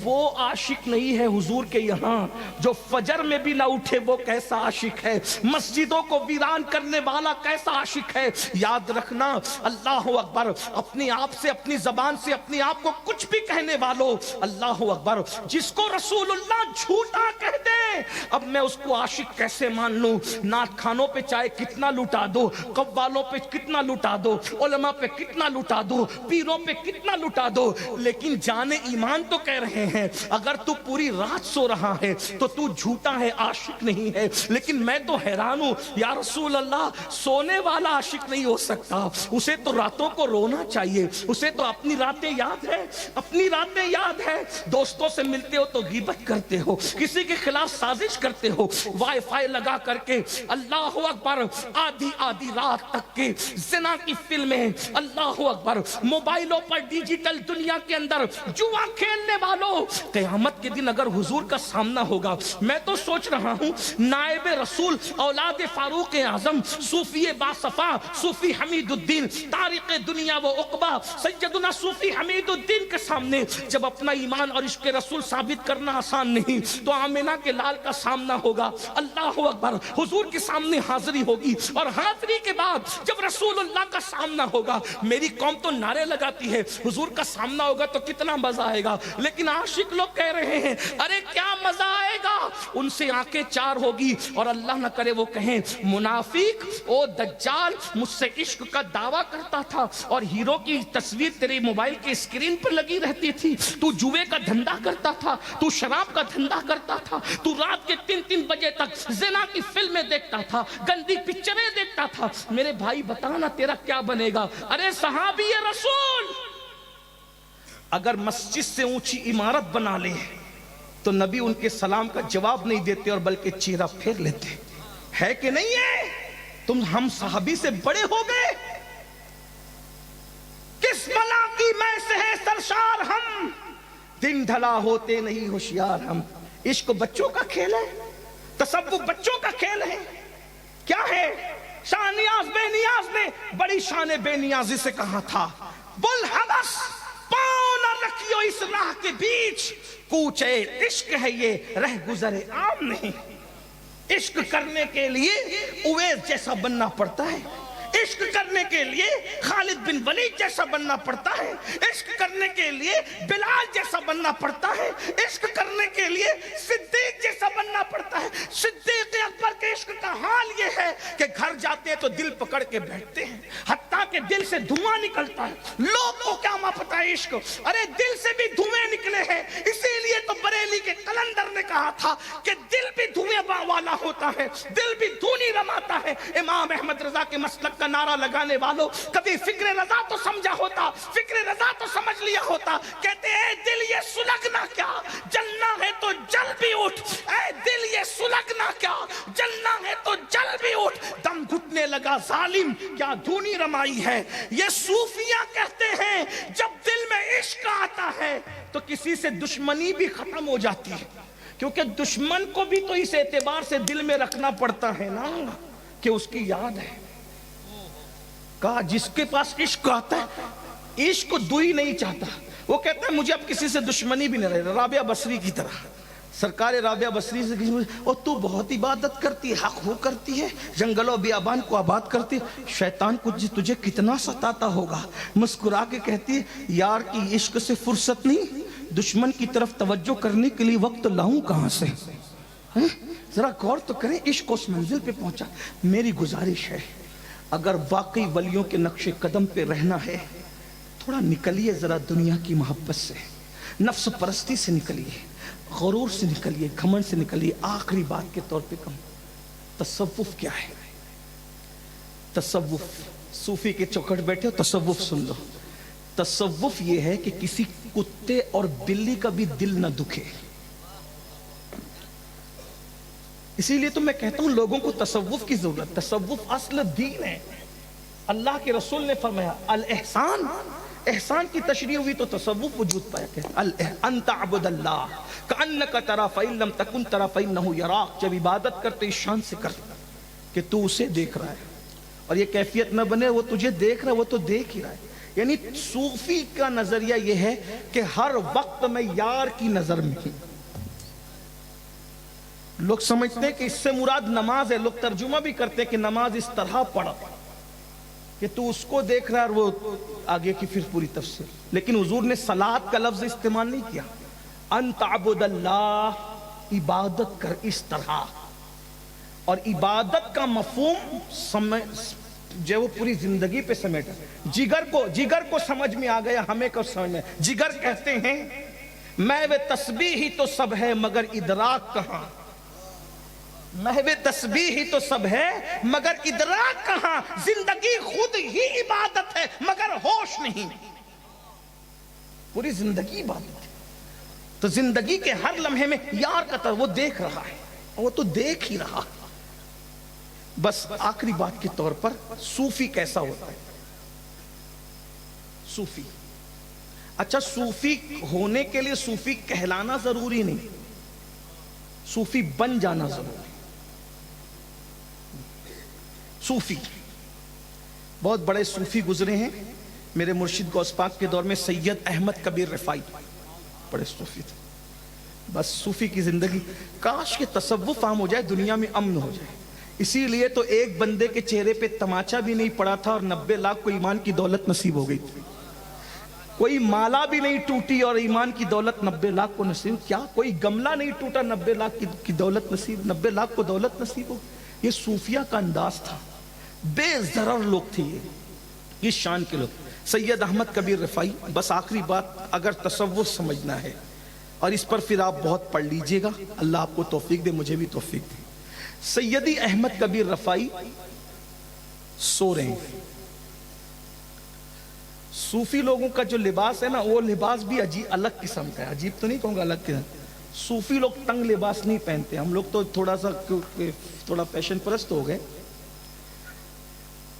وہ عاشق نہیں ہے حضور کے یہاں، جو فجر میں بھی نہ اٹھے وہ کیسا عاشق ہے، مسجدوں کو ویران کرنے والا کیسا عاشق ہے۔ یاد رکھنا، اللہ اکبر، اپنی آپ سے، اپنی زبان سے، اپنی آپ کو کچھ بھی کہنے والوں، اللہ اکبر، جس کو رسول اللہ جھوٹا کہہ دے، اب میں اس کو عاشق کیسے مان لوں؟ نعت خانوں پہ چاہے کتنا لٹا دو، قوالوں پہ کتنا لٹا دو، علماء پہ کتنا لٹا دو، پیروں پہ کتنا لٹا دو، لیکن جان ایمان تو کہہ رہے ہیں اگر تو پوری رات سو رہا ہے تو تو جھوٹا ہے، عاشق نہیں ہے۔ لیکن میں تو حیران ہوں، یا رسول اللہ، سونے والا عاشق نہیں ہو سکتا، اسے تو راتوں کو رونا چاہیے، اسے تو اپنی راتیں یاد ہے، اپنی راتیں یاد ہے، دوستوں سے ملتے ہو تو غیبت کرتے ہو، کسی کے خلاف سازش کرتے ہو، وائی فائی لگا کر کے، اللہ اکبر، آدھی رات تک کے زنا کی فلمیں، اللہ اکبر، موبائلوں پر ڈیجیٹل دنیا کے اندر جوا کھیلنے والوں، قیامت کے دن اگر حضور کا سامنا ہوگا، میں تو سوچ رہا ہوں نائب رسول، اولاد فاروق اعظم، صوفی باصفا، صوفی حمید الدین، تاریخ دنیا و عقبہ، سیدنا صوفی حمید الدین کے سامنے جب اپنا ایمان اور عشق رسول ثابت کرنا آسان نہیں تو آمینہ کے لال کا سامنا ہوگا، اللہ اکبر، حضور کے سامنے حاضری ہوگی، اور حاضری کے بعد جب رسول اللہ کا سامنا ہوگا، میری قوم تو نعرے لگاتی ہے حضور کا سامنا ہوگا تو کتنا مزہ آئے گا، لیکن عاشق لوگ کہہ رہے ہیں ارے کیا مزہ آئے گا، ان سے آنکھیں چار ہوگی، اور اللہ نہ کرے وہ کہیں منافق، او دجال، مجھ سے عشق کا دعویٰ کرتا تھا اور ہیرو کی تصویر تیرے موبائل کے اسکرین پر لگی رہتی تھی، تو جوے کا دھندا کرتا تھا، تو شراب کا دھندا کرتا تھا، تو رات کے 3 بجے تک زنا کی فلمیں دیکھتا تھا، گندی پکچریں دیکھتا تھا، میرے بھائی بتانا تیرا کیا بنے گا؟ ارے صحابی رسول اگر مسجد سے اونچی عمارت بنا لے تو نبی ان کے سلام کا جواب نہیں دیتے اور بلکہ چہرہ پھیر لیتے، ہے کہ نہیں ہے؟ تم ہم صحابی سے بڑے ہو گئے، کس بلا کی میں سے ہے سرشار ہم، دن ڈھلا ہوتے نہیں ہوشیار ہم۔ عشق بچوں کا کھیل ہے، تصوف بچوں کا کھیل ہے، کیا ہے؟ شاہ نیاز بے نیاز نے بڑی شان بے نیازی سے کہا تھا، بلحوث پاؤں نہ رکھیو اس راہ کے بیچ، کوچے عشق ہے یہ رہ گزر عام نہیں۔ عشق کرنے کے لیے اویس جیسا بننا پڑتا ہے، عشق کرنے کے لیے خالد بن ولید جیسا بننا پڑتا ہے، عشق کرنے کے لیے بلال جیسا بننا پڑتا ہے، عشق کرنے کے لیے صدیق جیسا بننا پڑتا ہے۔ صدیق اکبر کے عشق کا حال یہ ہے کہ گھر جاتے ہیں تو دل پکڑ کے بیٹھتے ہیں، حتیٰ کہ دل سے دھواں نکلتا ہے، لوگ کو کیا پتہ ہے عشق، ارے دل سے بھی دھوئیں نکلے ہیں، اسی لیے تو تو بریلی کے قلندر نے کہا تھا کہ دل بھی دھوئیں والا ہوتا ہے، دل بھی دھونی رماتا ہے۔ امام احمد رضا کے مسلک کا نعرہ لگانے والوں، کبھی فکر رضا تو سمجھا ہوتا، فکر رضا تو سمجھ لیا ہوتا۔ کہتے اے دل یہ سلگنا کیا، جلنا ہے تو جل بھی اٹھ، اے دل یہ سلگنا کیا، جلنا ہے تو جل بھی اٹھ۔ دم گھٹنے لگا ظالم کیا دھونی رمائی ہے۔ یہ صوفیہ کہتے ہیں جب دل میں عشق آتا ہے تو کسی سے دشمنی بھی ختم ہو جاتی ہے، کیونکہ دشمن کو بھی تو اس اعتبار سے دل میں رکھنا پڑتا ہے نا کہ اس کی یاد ہے۔ کہا جس کے پاس عشق آتا ہے، عشق کو دوئی نہیں چاہتا، وہ کہتا ہے مجھے اب کسی سے دشمنی بھی نہ رہے۔ رابعہ بصری کی طرح سرکار رابعہ بصری سے اور تو بہت عبادت کرتی ہے، حق ہو کرتی ہے، جنگل و بیابان کو آباد کرتی ہے، شیطان کو تجھے کتنا ستاتا ہوگا۔ مسکرا کے کہتی ہے یار کی عشق سے فرصت نہیں، دشمن کی طرف توجہ کرنے کے لیے وقت لاؤں کہاں سے؟ ذرا غور تو کریں، عشق اس منزل پہ پہنچا۔ میری گزارش ہے اگر واقعی ولیوں کے نقش قدم پہ رہنا ہے، تھوڑا نکلیے ذرا دنیا کی محبت سے، نفس پرستی سے نکلیے، غرور سے نکلیے، گھمنڈ سے نکلیے۔ آخری بات کے طور پہ کہوں، تصوف کیا ہے؟ تصوف، صوفی کے چوکھٹ بیٹھے ہو، تصوف سن لو۔ تصوف یہ ہے کہ کسی کتے اور بلی کا بھی دل نہ دکھے۔ اسی لیے تو میں کہتا ہوں لوگوں کو تصوف کی ضرورت۔ تصوف اصل دین ہے۔ اللہ کے رسول نے فرمایا الاحسان، احسان کی تشریح ہوئی تو تصوف وجود پایا کہ ان تعبد اللہ کأنک تری فإن لم تکن تری فإنہ یراک۔ جب عبادت کرتے اس شان سے کر کہ تو اسے دیکھ رہا ہے، اور یہ کیفیت نہ بنے وہ تجھے دیکھ رہا ہے، وہ تو دیکھ ہی رہا ہے۔ یعنی صوفی کا نظریہ یہ ہے کہ ہر وقت میں یار کی نظر میں ہوں۔ لوگ سمجھتے ہیں کہ اس سے مراد نماز ہے، لوگ ترجمہ بھی کرتے ہیں کہ نماز اس طرح پڑھا کہ تو اس کو دیکھ رہا ہے، اور وہ آگے کی پھر پوری تفسیر۔ لیکن حضور نے صلاۃ کا لفظ استعمال نہیں کیا۔ ان تعبد اللہ، عبادت کر اس طرح۔ اور عبادت کا مفہوم جو وہ پوری زندگی پہ سمیٹا۔ جگر کو سمجھ میں آ گیا، ہمیں کو سمجھ میں۔ جگر کہتے ہیں محو تسبیح ہی تو سب ہے مگر ادراک کہاں، محو تسبیح ہی تو سب ہے مگر ادراک کہاں، زندگی خود ہی عبادت ہے مگر ہوش نہیں۔ پوری زندگی عبادت ہے، تو زندگی کے ہر لمحے میں یار کا وہ دیکھ رہا ہے، وہ تو دیکھ ہی رہا۔ بس آخری بات کے طور پر صوفی کیسا ہوتا ہے؟ صوفی، اچھا صوفی ہونے کے لیے صوفی کہلانا ضروری نہیں، صوفی بن جانا ضروری۔ صوفی بہت بڑے صوفی گزرے ہیں میرے مرشد غوث پاک کے دور میں۔ سید احمد کبیر رفاعی بڑے صوفی تھے۔ بس صوفی کی زندگی، کاش کہ تصوف عام ہو جائے، دنیا میں امن ہو جائے۔ اسی لیے تو ایک بندے کے چہرے پہ تماچا بھی نہیں پڑا تھا اور 90 لاکھ کو ایمان کی دولت نصیب ہو گئی تھی۔ کوئی مالا بھی نہیں ٹوٹی اور ایمان کی دولت 90 لاکھ کو نصیب۔ کیا کوئی گملہ نہیں ٹوٹا 90 لاکھ کی دولت نصیب، 90 لاکھ کو دولت نصیب ہو۔ یہ صوفیہ کا انداز تھا، بے ضرر لوگ تھے یہ شان کے لوگ۔ سید احمد کبیر رفاعی۔ بس آخری بات، اگر تصوف سمجھنا ہے، اور اس پر پھر آپ بہت پڑھ لیجئے گا، اللہ آپ کو توفیق دے، مجھے بھی توفیق دے۔ سیدی احمد کبیر رفاعی سو رہے ہیں۔ صوفی لوگوں کا جو لباس ہے نا، وہ لباس بھی عجیب الگ قسم کا ہے۔ عجیب تو نہیں کہوں گا، الگ قسم۔ صوفی لوگ تنگ لباس نہیں پہنتے، ہم لوگ تو تھوڑا فیشن پرست ہو گئے،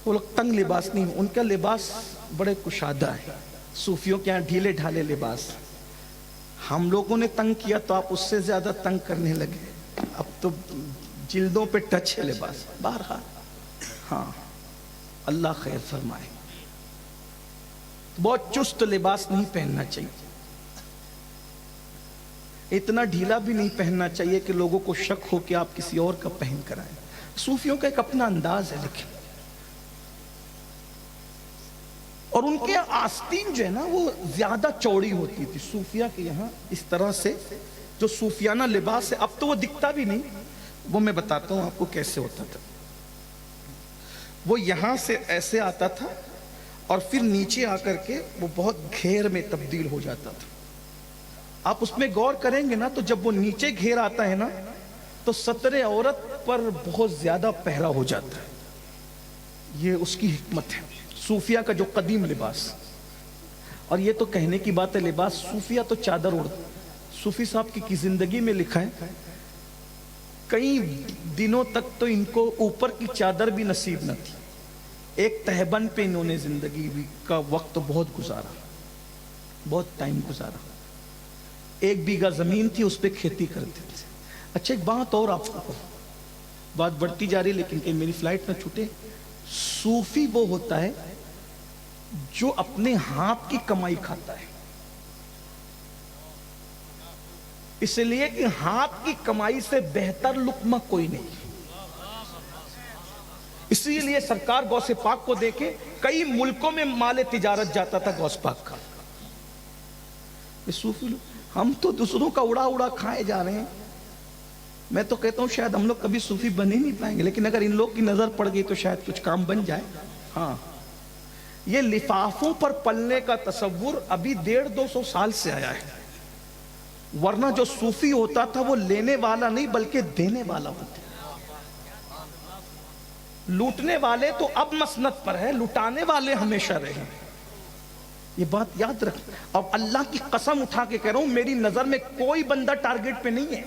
وہ لوگ تنگ لباس نہیں، ان کا لباس بڑے کشادہ ہے۔ صوفیوں کے یہاں ڈھیلے ڈھالے لباس۔ ہم لوگوں نے تنگ کیا تو آپ اس سے زیادہ تنگ کرنے لگے، اب تو جلدوں پہ ٹچ ہے لباس۔ بہرحال ہاں، اللہ خیر فرمائے۔ بہت چست لباس نہیں پہننا چاہیے، اتنا ڈھیلا بھی نہیں پہننا چاہیے کہ لوگوں کو شک ہو کہ آپ کسی اور کا پہن کر آئیں۔ صوفیوں کا ایک اپنا انداز ہے، لیکن اور ان کے آستین جو ہے نا وہ زیادہ چوڑی ہوتی تھی۔ صوفیہ کے یہاں اس طرح سے جو صوفیانہ لباس ہے، اب تو وہ دکھتا بھی نہیں، وہ میں بتاتا ہوں آپ کو کیسے ہوتا تھا۔ وہ یہاں سے ایسے آتا تھا اور پھر نیچے آ کر کے وہ بہت گھیر میں تبدیل ہو جاتا تھا۔ آپ اس میں غور کریں گے نا تو جب وہ نیچے گھیر آتا ہے نا تو ستر عورت پر بہت زیادہ پہرا ہو جاتا ہے. یہ اس کی حکمت ہے صوفیہ کا جو قدیم لباس. اور یہ تو کہنے کی بات ہے لباس صوفیہ تو چادر اوڑھتے. صوفی صاحب کی زندگی میں لکھا ہے کئی دنوں تک تو ان کو اوپر کی چادر بھی نصیب نہ تھی. ایک تہبند پہ انہوں نے زندگی کا وقت بہت گزارا, بہت ٹائم گزارا. 1 بیگھہ زمین تھی اس پہ کھیتی کرتے تھے. اچھا ایک بات اور آپ کو, بات بڑھتی جا رہی لیکن کہ میری فلائٹ نہ چھوٹے. صوفی وہ ہوتا ہے جو اپنے ہاتھ کی کمائی کھاتا ہے, اس لیے کہ ہاتھ کی کمائی سے بہتر لقمہ کوئی نہیں. اسی لیے سرکار غوث پاک کو دیکھے کئی ملکوں میں مال تجارت جاتا تھا غوث پاک کا. یہ صوفی لوگ, ہم تو دوسروں کا اڑا اڑا کھائے جا رہے ہیں. میں تو کہتا ہوں شاید ہم لوگ کبھی صوفی بن ہی نہیں پائیں گے, لیکن اگر ان لوگ کی نظر پڑ گئی تو شاید کچھ کام بن جائے. ہاں یہ لفافوں پر پلنے کا تصور ابھی 150-200 سال سے آیا ہے, ورنہ جو صوفی ہوتا تھا وہ لینے والا نہیں بلکہ دینے والا ہوتا. لوٹنے والے تو اب مسند پر ہے, لٹانے والے ہمیشہ رہے. یہ بات یاد رکھ. اب اللہ کی قسم اٹھا کے کہہ رہا ہوں میری نظر میں کوئی بندہ ٹارگٹ پہ نہیں ہے.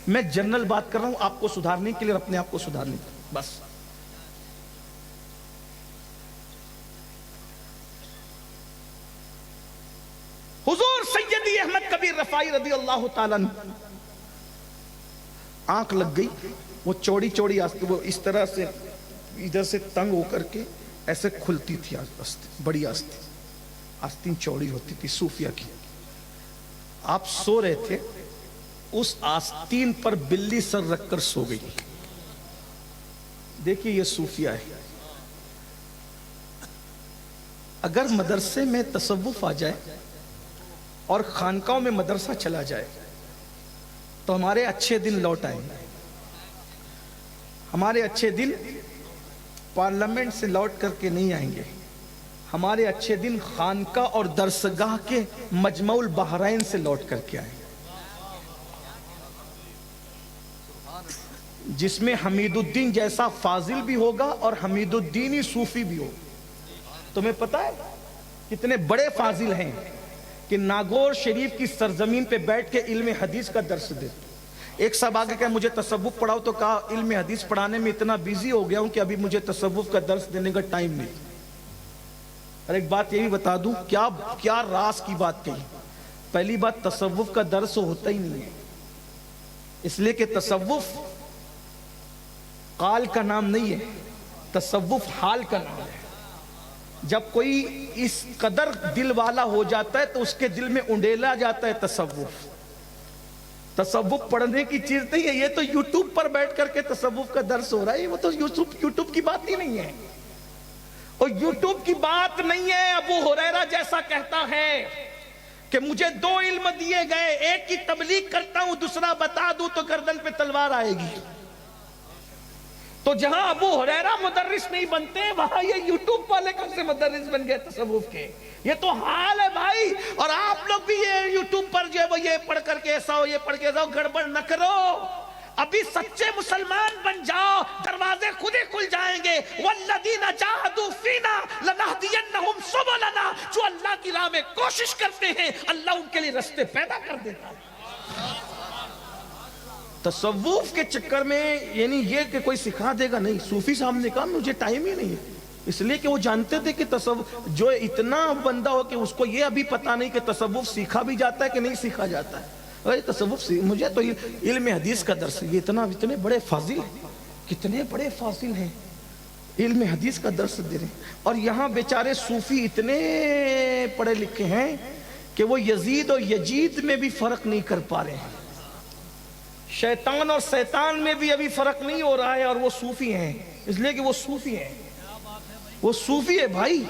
میں جنرل بات کر رہا ہوں آپ کو سدھارنے کے لیے اور اپنے آپ کو سدھارنے کے لیے بس. حضور سیدی احمد کبیر رفاعی رضی اللہ تعالیٰ آنکھ لگ گئی. وہ چوڑی چوڑی آستی, وہ اس طرح سے ادھر سے تنگ ہو کر کے ایسے کھلتی تھی آستی, بڑی آستی, آستین چوڑی ہوتی تھی صوفیہ کی. آپ سو رہے تھے, اس آستین پر بلی سر رکھ کر سو گئی. دیکھیے یہ صوفیہ ہے. اگر مدرسے میں تصوف آ جائے اور خانقاہوں میں مدرسہ چلا جائے تو ہمارے اچھے دن لوٹ آئیں گے. ہمارے اچھے دن پارلیمنٹ سے لوٹ کر کے نہیں آئیں گے. ہمارے اچھے دن خانقاہ اور درسگاہ کے مجمع البحرین سے لوٹ کر کے آئیں گے, جس میں حمید الدین جیسا فاضل بھی ہوگا اور حمید الدین صوفی بھی ہوگا. تمہیں پتہ ہے کتنے بڑے فاضل ہیں کہ ناگور شریف کی سرزمین پہ بیٹھ کے علم حدیث کا درس دیتے. ایک صاحب آگے کہا مجھے تصوف پڑھاؤ, تو کہا علم حدیث پڑھانے میں اتنا بیزی ہو گیا ہوں کہ ابھی مجھے تصوف کا درس دینے کا ٹائم نہیں. اور ایک بات یہ بھی بتا دوں, کیا راز کی بات کہی. پہلی بات تصوف کا درس ہوتا ہی نہیں ہے, اس لیے کہ تصوف قال کا نام نہیں ہے, تصوف حال کا نام ہے. جب کوئی اس قدر دل والا ہو جاتا ہے تو اس کے دل میں انڈیلا جاتا ہے تصوف. تصوف پڑھنے کی چیز نہیں ہے, یہ تو یوٹیوب پر بیٹھ کر کے تصوف کا درس ہو رہا ہے. وہ تو یوٹیوب کی بات ہی نہیں ہے, اور یوٹیوب کی بات نہیں ہے. ابو ہریرہ جیسا کہتا ہے کہ مجھے 2 علم دیے گئے, ایک کی تبلیغ کرتا ہوں, دوسرا بتا دوں تو گردن پہ تلوار آئے گی. تو جہاں ابو ہریرہ مدرس نہیں بنتے وہاں یہ یوٹیوب والے کب سے مدرس بن گئے تصوف کے. یہ تو حال ہے بھائی. اور آپ لوگ بھی یہ یوٹیوب پر جو ہے وہ یہ پڑھ کر کے ایسا ہو, یہ پڑھ کے ایسا ہو, گڑبڑ نہ کرو. ابھی سچے مسلمان بن جاؤ, دروازے خود ہی کھل جائیں گے. والذین جاہدوا فینا لنہدینہم سبلنا. جو اللہ کی راہ میں کوشش کرتے ہیں اللہ ان کے لیے راستے پیدا کر دیتا ہے. تصوف کے چکر میں یعنی یہ کہ کوئی سکھا دے گا نہیں. صوفی صاحب نے کہا مجھے ٹائم ہی نہیں ہے, اس لیے کہ وہ جانتے تھے کہ تصوف جو اتنا بندہ ہو کہ اس کو یہ ابھی پتا نہیں کہ تصوف سیکھا بھی جاتا ہے کہ نہیں سیکھا جاتا ہے. ارے تصوف مجھے تو علم حدیث کا درس, یہ اتنے بڑے فاضل ہیں, کتنے بڑے فاضل ہیں, علم حدیث کا درس دے رہے ہیں. اور یہاں بیچارے صوفی اتنے پڑھے لکھے ہیں کہ وہ یزید اور یجید میں بھی فرق نہیں کر پا رہے ہیں. شیطان اور شیطان میں بھی ابھی فرق نہیں ہو رہا ہے, اور وہ صوفی ہیں, اس لیے کہ وہ صوفی ہیں. وہ صوفی ہے بھائی.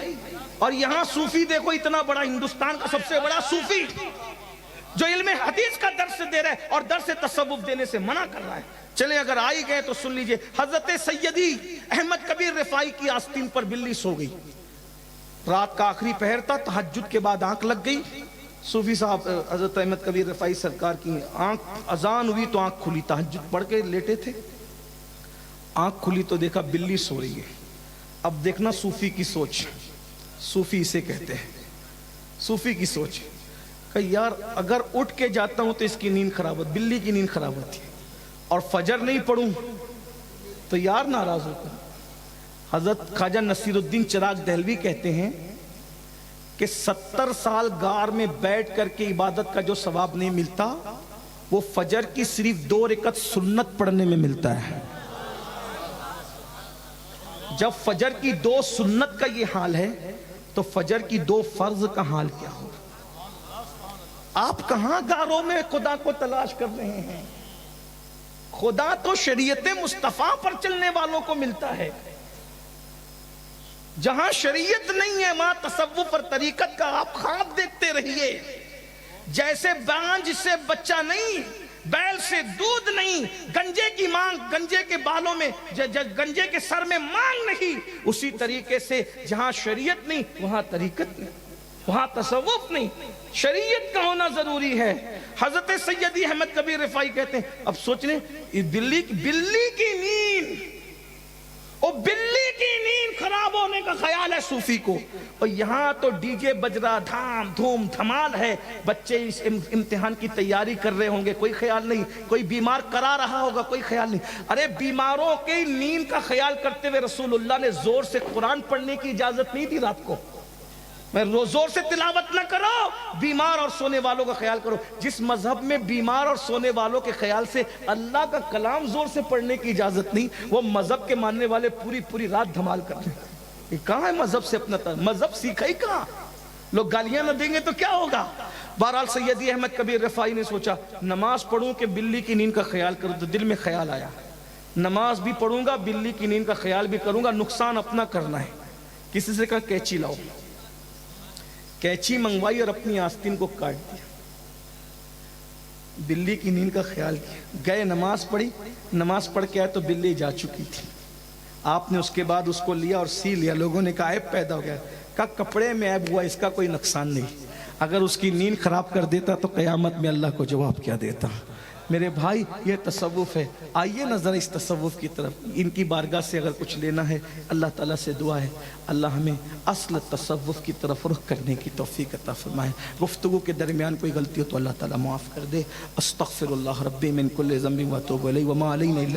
اور یہاں صوفی دیکھو, اتنا بڑا ہندوستان کا سب سے بڑا صوفی جو علم حدیث کا درس دے رہا ہے اور درس تصوف دینے سے منع کر رہا ہے. چلیں اگر آئی گئے تو سن لیجئے. حضرت سیدی احمد کبیر رفاعی کی آستین پر بلی سو گئی. رات کا آخری پہر تھا, تہجد کے بعد آنکھ لگ گئی. صوفی صاحب حضرت احمد کبیر رفاعی سرکار کی اذان ہوئی تو آنکھ کھلی، تہجد پڑھ کے لیٹے تھے، آنکھ کھلی تو دیکھا بلی سو رہی ہے۔ اب دیکھنا صوفی کی سوچ، صوفی اسے کہتے ہیں، صوفی کی سوچ کہ یار اگر اٹھ کے جاتا ہوں تو اس کی نیند خراب ہوتی، بلی کی نیند خراب ہوتی ہے، اور فجر نہیں پڑھوں تو یار ناراض ہوتا۔ حضرت خواجہ نصیر الدین چراغ دہلوی کہتے ہیں کہ 70 سال غار میں بیٹھ کر کے عبادت کا جو ثواب نہیں ملتا وہ فجر کی صرف 2 رکعت سنت پڑھنے میں ملتا ہے۔ جب فجر کی 2 سنت کا یہ حال ہے تو فجر کی 2 فرض کا حال کیا ہو؟ آپ کہاں غاروں میں خدا کو تلاش کر رہے ہیں؟ خدا تو شریعت مصطفیٰ پر چلنے والوں کو ملتا ہے۔ جہاں شریعت نہیں ہے وہاں تصوف اور طریقت کا آپ خواب دیکھتے رہیے۔ جیسے بانجھ سے بچہ نہیں، بیل سے دودھ نہیں، گنجے کی مانگ، گنجے کے بالوں میں، گنجے کے سر میں مانگ نہیں، اسی طریقے سے جہاں شریعت نہیں وہاں طریقت نہیں، وہاں تصوف نہیں، شریعت کا ہونا ضروری ہے۔ حضرت سیدی احمد کبیر رفاعی کہتے ہیں، اب سوچ لیں بلی کی نیند، اور بلی کی نیند خراب ہونے کا خیال ہے صوفی کو، اور یہاں تو ڈی جے بج رہا، دھام دھوم دھمال ہے، بچے اس امتحان کی تیاری کر رہے ہوں گے، کوئی خیال نہیں، کوئی بیمار کرا رہا ہوگا، کوئی خیال نہیں۔ ارے بیماروں کی نیند کا خیال کرتے ہوئے رسول اللہ نے زور سے قرآن پڑھنے کی اجازت نہیں دی رات کو۔ میں زور سے تلاوت نہ کرو، بیمار اور سونے والوں کا خیال کرو۔ جس مذہب میں بیمار اور سونے والوں کے خیال سے اللہ کا کلام زور سے پڑھنے کی اجازت نہیں، وہ مذہب کے ماننے والے پوری رات دھمال کر رہے ہیں۔ یہ کہاں ہے مذہب سے اپنا مذہب سیکھا ہی کہاں؟ لوگ گالیاں نہ دیں گے تو کیا ہوگا؟ بہرحال سیدی احمد کبیر رفاعی نے سوچا نماز پڑھوں کہ بلی کی نیند کا خیال کروں، تو دل میں خیال آیا نماز بھی پڑھوں گا، بلی کی نیند کا خیال بھی کروں گا، نقصان اپنا کرنا ہے۔ کسی سے کہا کینچی لاؤ، کینچی منگوائی اور اپنی آستین کو کاٹ دیا، بلی کی نیند کا خیال کیا، گئے نماز پڑھی، نماز پڑھ کے آئے تو بلی جا چکی تھی۔ آپ نے اس کے بعد اس کو لیا اور سی لیا، لوگوں نے کہا عیب پیدا ہو گیا، کہا کپڑے میں عیب ہوا، اس کا کوئی نقصان نہیں، اگر اس کی نیند خراب کر دیتا تو قیامت میں اللہ کو جواب کیا دیتا۔ میرے بھائی یہ تصوف ہے، آئیے نہ ذرا اس تصوف کی طرف، ان کی بارگاہ سے اگر کچھ لینا ہے اللہ تعالیٰ سے دعا ہے اللہ ہمیں اصل تصوف کی طرف رخ کرنے کی توفیق عطا فرمائے۔ گفتگو کے درمیان کوئی غلطی ہو تو اللہ تعالیٰ معاف کر دے۔ استغفر اللہ ربی من کل ذنب و اتوب الیہ وما علینا